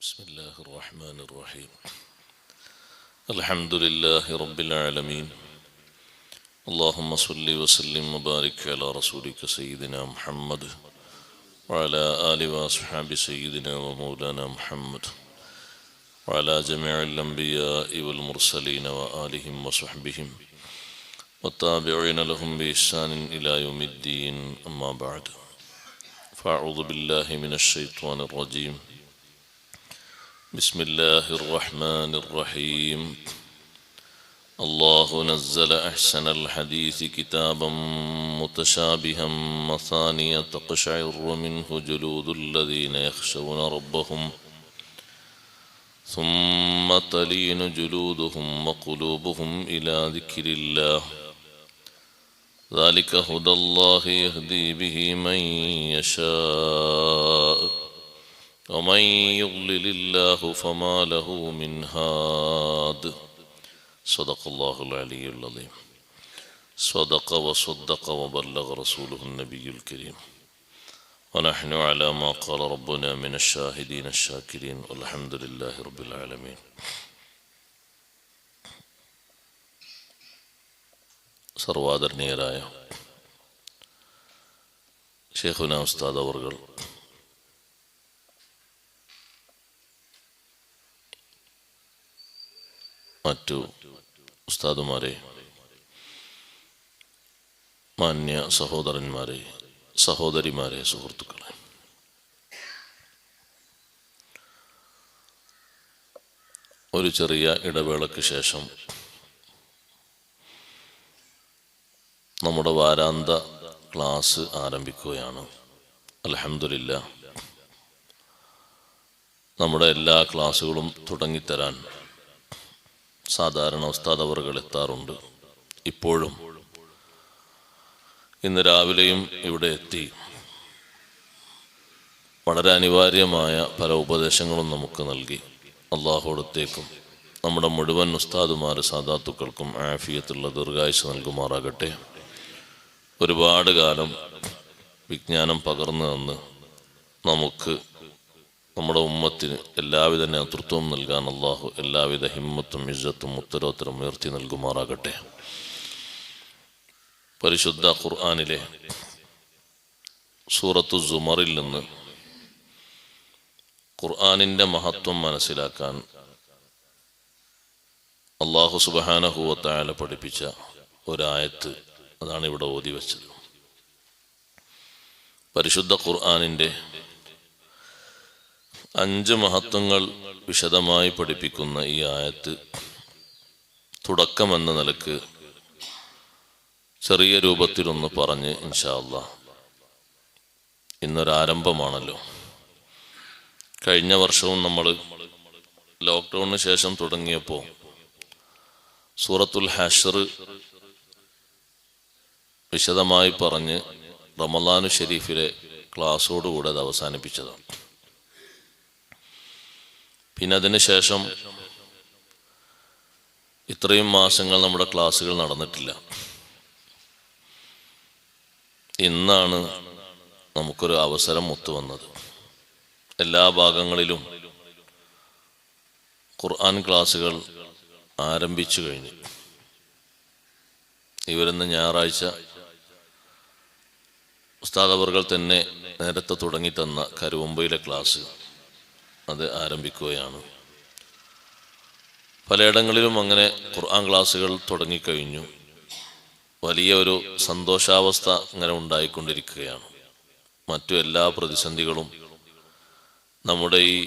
بسم الله الرحمن الرحيم. الحمد لله رب العالمين. اللهم صل وسلم وبارك على رسولك سيدنا محمد وعلى آل وأصحاب سيدنا ومولانا محمد وعلى جميع الأنبياء والمرسلين وآلهم وصحبهم والتابعين لهم بإحسان إلى يوم الدين. أما بعد، فأعوذ بالله من الشيطان الرجيم. بسم الله الرحمن الرحيم. الله نزل أحسن الحديث كتابا متشابها مثانية تقشعر منه جلود الذين يخشون ربهم ثم تلين جلودهم وقلوبهم إلى ذكر الله ذلك هدى الله يهدي به من يشاء ومن يضلل الله فما له من هاد. صدق الله العلي العظيم. صدق وصدق وبلغ رسوله النبي الكريم، ونحن على ما قال ربنا من الشاهدين الشاكرين، والحمد لله رب العالمين. സർവാദരണീയരായ ശൈഖുന ഉസ്താദ് അവർകൾ, മറ്റു ഉസ്താദുമാരെ, മാന്യ സഹോദരന്മാരെ, സഹോദരിമാരെ, സുഹൃത്തുക്കളെ, ഒരു ചെറിയ ഇടവേളയ്ക്ക് ശേഷം നമ്മുടെ വാരാന്ത ക്ലാസ് ആരംഭിക്കുകയാണ്. അൽഹംദുലില്ലാഹ്, നമ്മുടെ എല്ലാ ക്ലാസ്സുകളും തുടങ്ങിത്തരാൻ സാധാരണ ഉസ്താദ് അവറുകൾ എത്താറുണ്ട്. ഇപ്പോഴും ഇന്ന് രാവിലെയും ഇവിടെ എത്തി വളരെ അനിവാര്യമായ പല ഉപദേശങ്ങളും നമുക്ക് നൽകി. അള്ളാഹുവിടത്തേക്കും നമ്മുടെ മുഴുവൻ ഉസ്താദുമാർ സാദാത്തുക്കൾക്കും ആഫിയത്തുള്ള ദീർഘായുസ്സ് നൽകുമാറാകട്ടെ. ഒരുപാട് കാലം വിജ്ഞാനം പകർന്നു തന്ന് നമുക്ക്, നമ്മുടെ ഉമ്മത്തിന് എല്ലാവിധ നേതൃത്വവും നൽകാൻ അള്ളാഹു എല്ലാവിധ ഹിമ്മത്തും ഇസ്സത്തും ഉത്തരോത്തരം ഉയർത്തി നൽകുമാറാകട്ടെ. പരിശുദ്ധ ഖുർആനിലെ സൂറത്തു സുമറിൽ നിന്ന് ഖുർആനിൻ്റെ മഹത്വം മനസ്സിലാക്കാൻ അള്ളാഹു സുബ്ഹാനഹു വ തആല പഠിപ്പിച്ച ഒരായത്ത്, അതാണ് ഇവിടെ ഓതി വെച്ചത്. പരിശുദ്ധ ഖുർആനിൻ്റെ 5 മഹത്വങ്ങൾ വിശദമായി പഠിപ്പിക്കുന്ന ഈ ആയത്ത് തുടക്കമെന്ന നിലക്ക് ചെറിയ രൂപത്തിലൊന്ന് പറഞ്ഞ് ഇൻഷാ അല്ലാഹ്, ഇന്നൊരാരംഭമാണല്ലോ. കഴിഞ്ഞ വർഷവും നമ്മൾ ലോക്ക്ഡൗണിന് ശേഷം തുടങ്ങിയപ്പോൾ സൂറത്തുൽ ഹശ്ർ വിശദമായി പറഞ്ഞ് റമളാനു ഷരീഫിലെ ക്ലാസ്സോടുകൂടെ അത് അവസാനിപ്പിച്ചതാണ്. പിന്നെ അതിന് ശേഷം ഇത്രയും മാസങ്ങൾ നമ്മുടെ ക്ലാസ്സുകൾ നടന്നിട്ടില്ല. ഇന്നാണ് നമുക്കൊരു അവസരം ഒത്തുവന്നത്. എല്ലാ ഭാഗങ്ങളിലും ഖുർആൻ ക്ലാസ്സുകൾ ആരംഭിച്ചു കഴിഞ്ഞു. ഇവരുന്ന് ഞായറാഴ്ച ഉസ്താദ് അവർകൾ തന്നെ നേരത്തെ തുടങ്ങി തന്ന കരുവമ്പയിലെ ക്ലാസ് അത് ആരംഭിക്കുകയാണ്. പലയിടങ്ങളിലും അങ്ങനെ ഖുർആൻ ക്ലാസ്സുകൾ തുടങ്ങിക്കഴിഞ്ഞു. വലിയ ഒരു സന്തോഷാവസ്ഥ അങ്ങനെ ഉണ്ടായിക്കൊണ്ടിരിക്കുകയാണ്. മറ്റു എല്ലാ പ്രതിസന്ധികളും നമ്മുടെ ഈ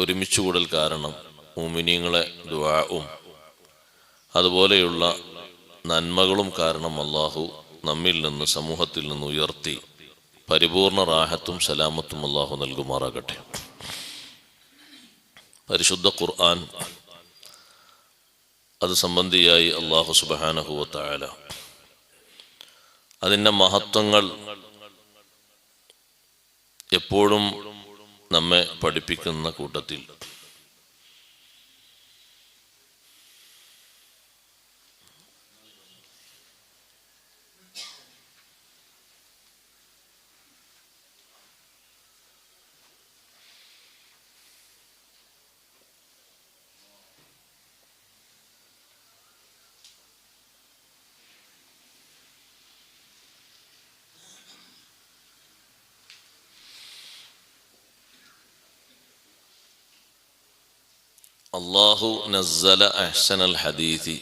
ഒരുമിച്ചുകൂടൽ കാരണം മുഅ്മിനീങ്ങളെ ദുആഉം അതുപോലെയുള്ള നന്മകളും കാരണം അള്ളാഹു നമ്മിൽ നിന്ന്, സമൂഹത്തിൽ നിന്ന് ഉയർത്തി പരിപൂർണ റാഹത്തും സലാമത്തും അള്ളാഹു നൽകുമാറാകട്ടെ. പരിശുദ്ധ ഖുർആൻ, അത് സംബന്ധിയായി അള്ളാഹു സുബ്ഹാനഹു വ തആല അതിൻ്റെ മഹത്വങ്ങൾ എപ്പോഴും നമ്മെ പഠിപ്പിക്കുന്ന കൂട്ടത്തിൽ അല്ലാഹു നസ്സല അഹ്സനൽ ഹദീസി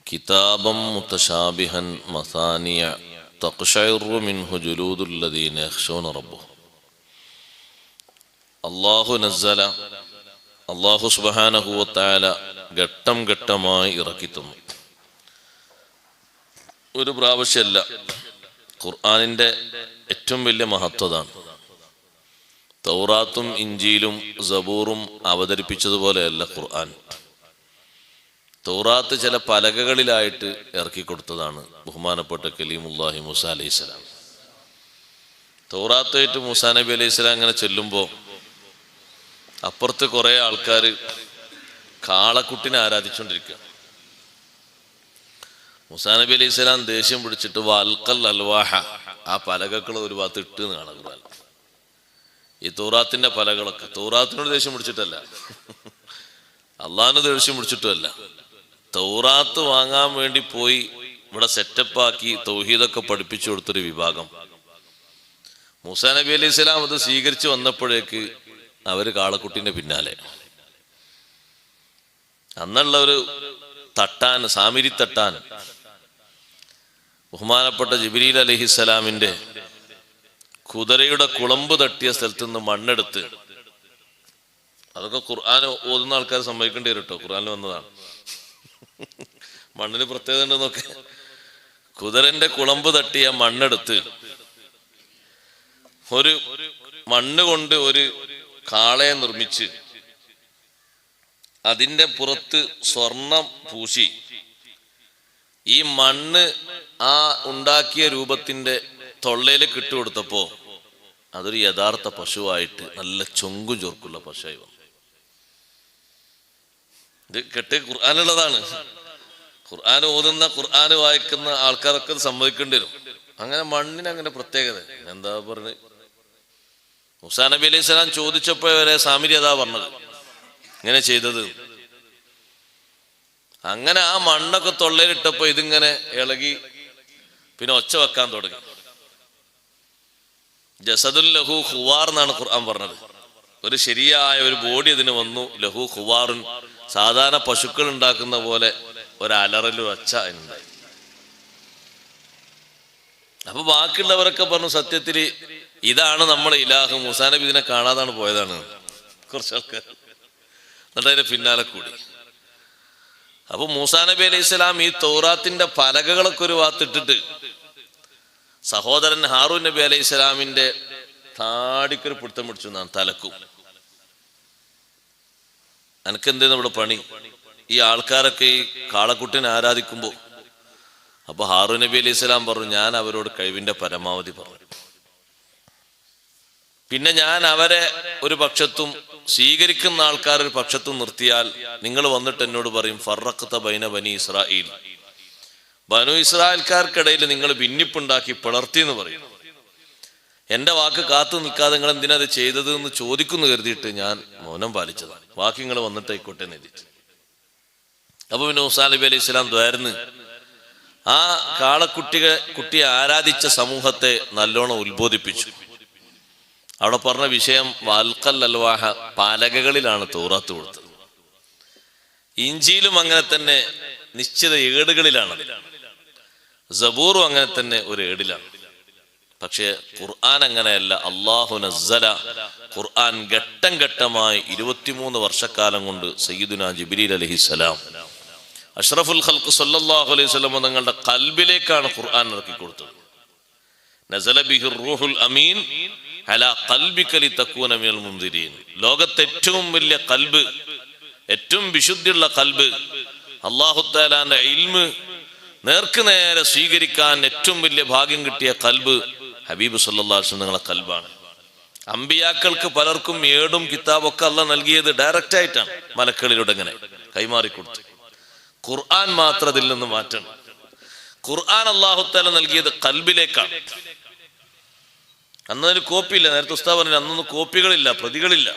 കിതാബം മുതശാബിഹൻ മസാനിയ തഖ്ശഇറു മിൻഹു ജുലൂദുൽ ലദീന യഖ്ശൂന റബ്ബഹും. അല്ലാഹു നസ്സല, അല്ലാഹു സുബ്ഹാനഹു വ തആല ഘട്ടം ഘട്ടമായി ഇറക്കി തന്നു. ഒരു പ്രാവശ്യമല്ല. ഖുർആനിന്റെ ഏറ്റവും വലിയ മഹത്വതാണ്. തൗറാത്തും ഇഞ്ചീലും സബൂറും അവതരിപ്പിച്ചതുപോലെയല്ല ഖുർആൻ. തൗറാത്ത് ചില പലകകളിലായിട്ട് ഇറക്കി കൊടുത്തതാണ് ബഹുമാനപ്പെട്ട കലീമുല്ലാഹി മൂസാ അലൈഹിസ്സലാം. തൗറാത്തായിട്ട് മൂസാ നബി അലൈഹിസ്സലാം അങ്ങനെ ചെല്ലുമ്പോൾ അപ്പുറത്ത് കുറെ ആൾക്കാർ കാളക്കുട്ടിനെ ആരാധിച്ചുകൊണ്ടിരിക്കുക. മൂസാ നബി അലൈഹിസ്സലാം ദേഷ്യം പിടിച്ചിട്ട് വൽഖൽ അൽവാഹ, ആ പലകകൾ ഒരു ഭാഗത്ത് ഇട്ട് എന്ന് കാണാം ഖുർആൻ. ഈ തൗറാത്തിന്റെ പലകളൊക്കെ തൗറാത്തിനോട് ദേഷ്യം പിടിച്ചിട്ടല്ല, അള്ളാഹിനോട് ദേഷ്യം പിടിച്ചിട്ടുമല്ല. തൗറാത്ത് വാങ്ങാൻ വേണ്ടി പോയി ഇവിടെ സെറ്റപ്പാക്കി തൗഹീദൊക്കെ പഠിപ്പിച്ചു കൊടുത്തൊരു വിഭാഗം. മൂസാ നബി അലൈഹിസ്സലാം അത് സ്വീകരിച്ചു വന്നപ്പോഴേക്ക് അവര് കാളക്കുട്ടിന്റെ പിന്നാലെ. അന്നുള്ള ഒരു തട്ടാൻ, സാമിരി തട്ടാൻ, ബഹുമാനപ്പെട്ട ജിബ്രീൽ അലൈഹിസ്സലാമിന്റെ കുതിരയുടെ കുളമ്പ് തട്ടിയ സ്ഥലത്ത് നിന്ന് മണ്ണെടുത്ത്, അതൊക്കെ ഖുർആൻ ഓതുന്ന ആൾക്കാർ സമ്മതിക്കേണ്ടി വരും കേട്ടോ, ഖുർആനിൽ വന്നതാണ്. മണ്ണിന് പ്രത്യേകത ഉണ്ടെന്നൊക്കെ. കുതിരന്റെ കുളമ്പ് തട്ടിയ മണ്ണെടുത്ത് ഒരു മണ്ണ് കൊണ്ട് ഒരു കാളയെ നിർമ്മിച്ച് അതിന്റെ പുറത്ത് സ്വർണം പൂശി ഈ മണ്ണ് ആ ഉണ്ടാക്കിയ രൂപത്തിന്റെ തൊള്ളയിലേക്ക് ഇട്ടുകൊടുത്തപ്പോ അതൊരു യഥാർത്ഥ പശുവായിട്ട് നല്ല ചൊങ്കും ചൊർക്കുള്ള പശുവായി വന്നു. ഇത് കെട്ട് ഖുർആനുള്ളതാണ്. ഖുർആൻ ഓതുന്ന, ഖുർആൻ വായിക്കുന്ന ആൾക്കാരൊക്കെ ഇത് സമ്മതിക്കേണ്ടി വരും. അങ്ങനെ മണ്ണിന് അങ്ങനെ പ്രത്യേകത. എന്താ പറഞ്ഞത്? മൂസാ നബി അലൈഹി സ്വലാം ചോദിച്ചപ്പോ വരെ സാമിരി അതാ പറഞ്ഞത് ഇങ്ങനെ ചെയ്തത്. അങ്ങനെ ആ മണ്ണൊക്കെ തൊള്ളയിലിട്ടപ്പോ ഇതിങ്ങനെ ഇളകി പിന്നെ ഒച്ച വെക്കാൻ തുടങ്ങി. ജസദുൽ ലഹു ഖുവാർ എന്നാണ് ഖുർആൻ പറഞ്ഞത്. ഒരു ശരിയായ ഒരു ബോഡി ഇതിന് വന്നു. ലഹു ഖുവാറുൻ, സാധാരണ പശുക്കൾ ഉണ്ടാക്കുന്ന പോലെ ഒരലറലും ഒച്ച ഉണ്ടായി. അപ്പൊ ബാക്കിയുള്ളവരൊക്കെ പറഞ്ഞു സത്യത്തിൽ ഇതാണ് നമ്മളെ ഇലാഹ്. മൂസാ നബി ഇതിനെ കാണാതാണ് പോയതാണ്. കുറച്ച് ആൾക്കാർ എന്നിട്ട് അതിന്റെ പിന്നാലെ കൂടി. അപ്പൊ മൂസാ നബി അലൈഹി സ്വലാം ഈ തൗറാത്തിന്റെ പലകകളൊക്കെ ഒരു ഭാഗത്തിട്ടിട്ട് സഹോദരൻ ഹാറൂൻ നബി അലൈഹി സ്വലാമിന്റെ താടിക്കൊരു പിടുത്തം പിടിച്ചു എന്നാണ്, തലക്കും. എനിക്കെന്തേന്ന് ഇവിടെ പണി? ഈ ആൾക്കാരൊക്കെ ഈ കാളക്കുട്ടിനെ ആരാധിക്കുമ്പോ. അപ്പൊ ഹാറൂൻ നബി അലൈഹി സ്വലാം പറഞ്ഞു, ഞാൻ അവരോട് കഴിവിന്റെ പരമാവധി പറഞ്ഞു. പിന്നെ ഞാൻ അവരെ ഒരു പക്ഷത്തും സ്വീകരിക്കുന്ന ആൾക്കാർ ഒരു പക്ഷത്തും നിർത്തിയാൽ നിങ്ങൾ വന്നിട്ട് എന്നോട് പറയും ഫറഖ്ത ബൈന ബനി ഇസ്രായേൽ, ബനു ഇസ്രായേൽക്കാർക്കിടയിൽ നിങ്ങൾ ഭിന്നിപ്പുണ്ടാക്കി പിളർത്തി എന്ന് പറയും. എന്റെ വാക്ക് കാത്തു നിൽക്കാതെ നിങ്ങൾ എന്തിനാ അത് ചെയ്തത് എന്ന് ചോദിക്കുന്നു കരുതിയിട്ട് ഞാൻ മൗനം പാലിച്ചതാണ്. ബാക്കി നിങ്ങൾ വന്നിട്ടായിക്കോട്ടെ എന്ന് എഴുതിയിട്ട്. അപ്പൊ പിന്നെ മൂസാ നബി അലൈഹി സ്വലാം ദ്വാരന്ന് ആ കുട്ടിയെ ആരാധിച്ച സമൂഹത്തെ നല്ലോണം ഉത്ബോധിപ്പിച്ചു. അവിടെ പറഞ്ഞ വിഷയം വൽഖൽ അൽവാഹ, പലകകളിലാണ് തൗറാത്ത് കൊടുത്തത്. ഇഞ്ചീലും അങ്ങനെ തന്നെ നിശ്ചിത ഏടുകളിലാണ്. സബൂറും അങ്ങനെ തന്നെ ഒരു ഏടിലാണ്. പക്ഷേ ഖുർആൻ അങ്ങനെയല്ല. അല്ലാഹു നസ്സല, ഖുർആൻ ഘട്ടം ഘട്ടമായി 23 വർഷക്കാലം കൊണ്ട് സയ്യിദുനാ ജിബ്രീൽ അലൈഹിസ്സലാം അഷ്റഫുൽ ഖൽഖ് സല്ലല്ലാഹു അലൈഹി വസല്ലം തങ്ങളുടെ ഖൽബിലേക്കാണ് ഖുർആൻ ഇറക്കി കൊടുത്തത്. നസല ബിഹിർ റൂഹുൽ അമീൻ അലാ ഖൽബിക ലിതകൂന മിനൽ മുൻദിരീൻ. ലോകത്തെ ഏറ്റവും വലിയ ഖൽബ്, ഏറ്റവും വിശുദ്ധിയുള്ള ഖൽബ്, അല്ലാഹു തആലാന്റെ ഇൽമ് നേർക്ക് നേരെ സ്വീകരിക്കാൻ ഏറ്റവും വലിയ ഭാഗ്യം കിട്ടിയ ഖൽബ് ഹബീബ് സല്ലല്ലാഹു അലൈഹി വസല്ലം നിങ്ങളെ ഖൽബാണ്. അമ്പിയാക്കൾക്ക് പലർക്കും ഏടും കിതാബൊക്കെ അല്ലാഹ് നൽകിയത് ഡയറക്റ്റ് ആയിട്ടാണ്, മലക്കുകളിലൂടെ ഇങ്ങനെ കൈമാറിക്കൊടുത്തു. ഖുർആൻ മാത്രം അതിൽ നിന്ന് മാറ്റണം. ഖുർആൻ അല്ലാഹു തആല നൽകിയത് ഖൽബിലേക്കാണ്. അന്നൊരു കോപ്പിയില്ല. നേരത്തെ ഉസ്താദ് പറഞ്ഞു അന്നൊന്നും കോപ്പികളില്ല, പ്രതികളില്ല.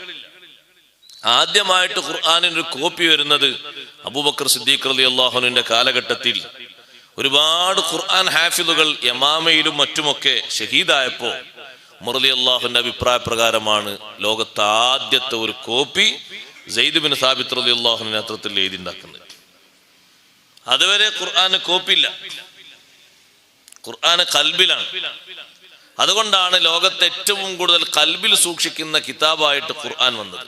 ആദ്യമായിട്ട് ഖുർആനിന് ഒരു കോപ്പി വരുന്നത് അബൂബക്കർ സിദ്ദീഖ് റളിയല്ലാഹു അൻഹുവിന്റെ കാലഘട്ടത്തിൽ. ഒരുപാട് ഖുർആൻ ഹാഫിളുകൾ യമാമയിലും മറ്റുമൊക്കെ ഷഹീദായപ്പോ ഉമർ റളിയല്ലാഹുവിന്റെ അഭിപ്രായ പ്രകാരമാണ് ലോകത്തെ ആദ്യത്തെ ഒരു കോപ്പി സെയ്ദ് ബിൻ സാബിത്ത് റളിയല്ലാഹു അൻഹു നേതൃത്വത്തിൽ എഴുതി ഉണ്ടാക്കുന്നത്. അതുവരെ ഖുർആന് കോപ്പില്ല, ഖുർആന് ഖൽബിലാണ്. അതുകൊണ്ടാണ് ലോകത്തെ ഏറ്റവും കൂടുതൽ ഖൽബിൽ സൂക്ഷിക്കുന്ന കിതാബായിട്ട് ഖുർആൻ വന്നത്.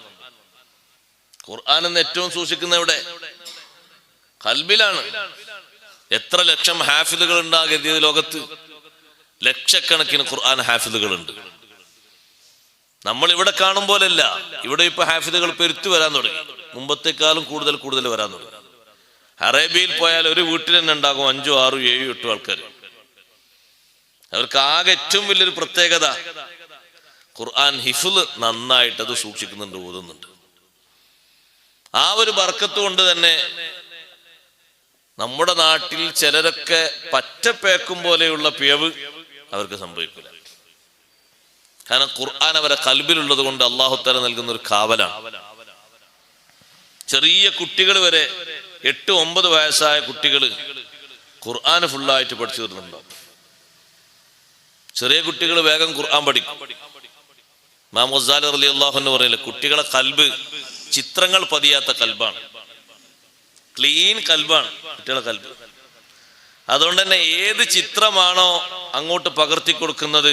ഖുർആൻ എന്ന് ഏറ്റവും സൂക്ഷിക്കുന്ന എവിടെ? ഖൽബിലാണ്. എത്ര ലക്ഷം ഹാഫിദുകൾ ഉണ്ടാകരുത് ലോകത്ത്? ലക്ഷക്കണക്കിന് ഖുർആൻ ഹാഫിദുകളുണ്ട്. നമ്മൾ ഇവിടെ കാണും പോലല്ല. ഇവിടെ ഇപ്പൊ ഹാഫിദുകൾ പെരുത്തു വരാൻ തുടങ്ങി, മുമ്പത്തെക്കാളും കൂടുതൽ വരാൻ തുടങ്ങി. അറേബ്യയിൽ പോയാൽ ഒരു വീട്ടിൽ തന്നെ ഉണ്ടാകും 5, 6, 7, 8 ആൾക്കാർ. അവർക്ക് ആകെ ഏറ്റവും വലിയൊരു പ്രത്യേകത ഖുർആൻ ഹിഫ്ള് നന്നായിട്ട് അത് സൂക്ഷിക്കുന്നുണ്ട്, ഓതുന്നുണ്ട്. ആ ഒരു ബർക്കത്ത് കൊണ്ട് തന്നെ നമ്മുടെ നാട്ടിൽ ചിലരൊക്കെ പറ്റപ്പേക്കും പോലെയുള്ള പിഴവ് അവർക്ക് സംഭവിക്കില്ല. കാരണം ഖുർആൻ അവരെ ഖൽബിലുള്ളത് കൊണ്ട് അല്ലാഹു തആല നൽകുന്ന ഒരു കാവലാണ്. ചെറിയ കുട്ടികൾ വരെ 8, 9 വയസ്സായ കുട്ടികൾ ഖുർആൻ ഫുള്ളായിട്ട് പഠിച്ചു തീർന്നുണ്ടാവും. ചെറിയ കുട്ടികൾ വേഗം ഖുർആൻ പഠിക്കും. ഇമാം ഗസാലി റളിയല്ലാഹു അൻഹു പറയില്ലേ, കുട്ടികളെ ഖൽബ് ചിത്രങ്ങൾ പതിയാത്ത ഖൽബാണ്, ക്ലീൻ ഖൽബാണ് കുട്ടികളെ ഖൽബ്. അതുകൊണ്ട് തന്നെ ഏത് ചിത്രമാണോ അങ്ങോട്ട് പകർത്തി കൊടുക്കുന്നത്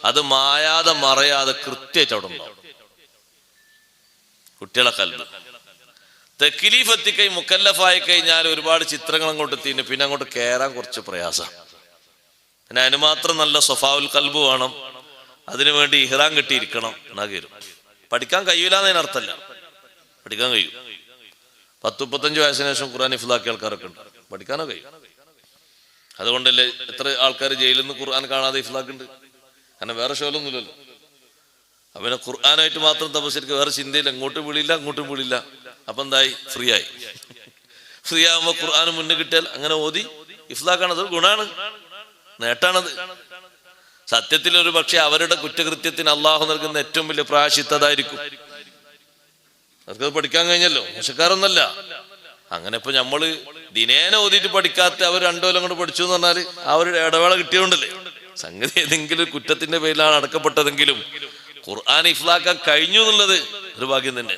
അത് മായാതെ മറയാതെ കൃത്യമായിട്ട് അവിടെ ഉണ്ടാവും കുട്ടികളെ ഖൽബ്. തക്ലീഫ് എത്തിക്കൈ മുക്കല്ലഫായി കഴിഞ്ഞാൽ ഒരുപാട് ചിത്രങ്ങൾ അങ്ങോട്ട് എത്തിയിട്ട് പിന്നെ അങ്ങോട്ട് കയറാൻ കുറച്ച് പ്രയാസം. പിന്നെ അതിന് മാത്രം നല്ല സ്വഭാവുൽ ഖൽബ് വേണം, അതിനുവേണ്ടി ഇഹ്റാം കെട്ടിയിരിക്കണം, എന്നാ കയറും. പഠിക്കാൻ കഴിയില്ല എന്നതിനർത്ഥമല്ല, പഠിക്കാൻ കഴിയും. 10-35 വയസ്സിന് ശേഷം ഖുർആൻ ഹിഫ്ളാക്കിയ ആൾക്കാരൊക്കെ ഉണ്ട്, പഠിക്കാനോ കഴിയും. അതുകൊണ്ടല്ലേ എത്ര ആൾക്കാർ ജയിലിൽ നിന്ന് ഖുർആൻ കാണാതെ ഹിഫ്ളാക്കുണ്ട്. കാരണം വേറെ ഷോലൊന്നുമില്ലല്ലോ. അവനെ ഖുർആനായിട്ട് മാത്രം തപസ്സിരിക്കുക, വേറെ ചിന്തയില്ല, അങ്ങോട്ടും വിളിയില്ല. അപ്പൊ എന്തായി? ഫ്രീ ആയി. ഫ്രീ ആകുമ്പോ ഖുർആൻ മുന്നിൽ കിട്ടിയാൽ അങ്ങനെ ഓതി ഹിഫ്ളാക്കാണത് ഗുണാണ്, നേട്ടാണത്. സത്യത്തിൽ ഒരു പക്ഷെ അവരുടെ കുറ്റകൃത്യത്തിന് അള്ളാഹു നൽകുന്ന ഏറ്റവും വലിയ പ്രായശ്ചിത്തതായിരിക്കും. അവർക്കത് പഠിക്കാൻ കഴിഞ്ഞല്ലോ, മോശക്കാരൊന്നല്ല. അങ്ങനെ ഇപ്പൊ നമ്മള് ദിനേന ഓതിയിട്ട് പഠിക്കാത്ത അവർ 2 കൊല്ലം കൊണ്ട് പഠിച്ചു എന്ന് പറഞ്ഞാല് ആ ഒരു ഇടവേള കിട്ടിയോണ്ടല്ലേ. സംഗതി ഏതെങ്കിലും കുറ്റത്തിന്റെ പേരിലാണ് അടക്കപ്പെട്ടതെങ്കിലും ഖുർആൻ ഹിഫ്ളാക്കാൻ കഴിഞ്ഞു എന്നുള്ളത് ഒരു ഭാഗ്യം തന്നെ.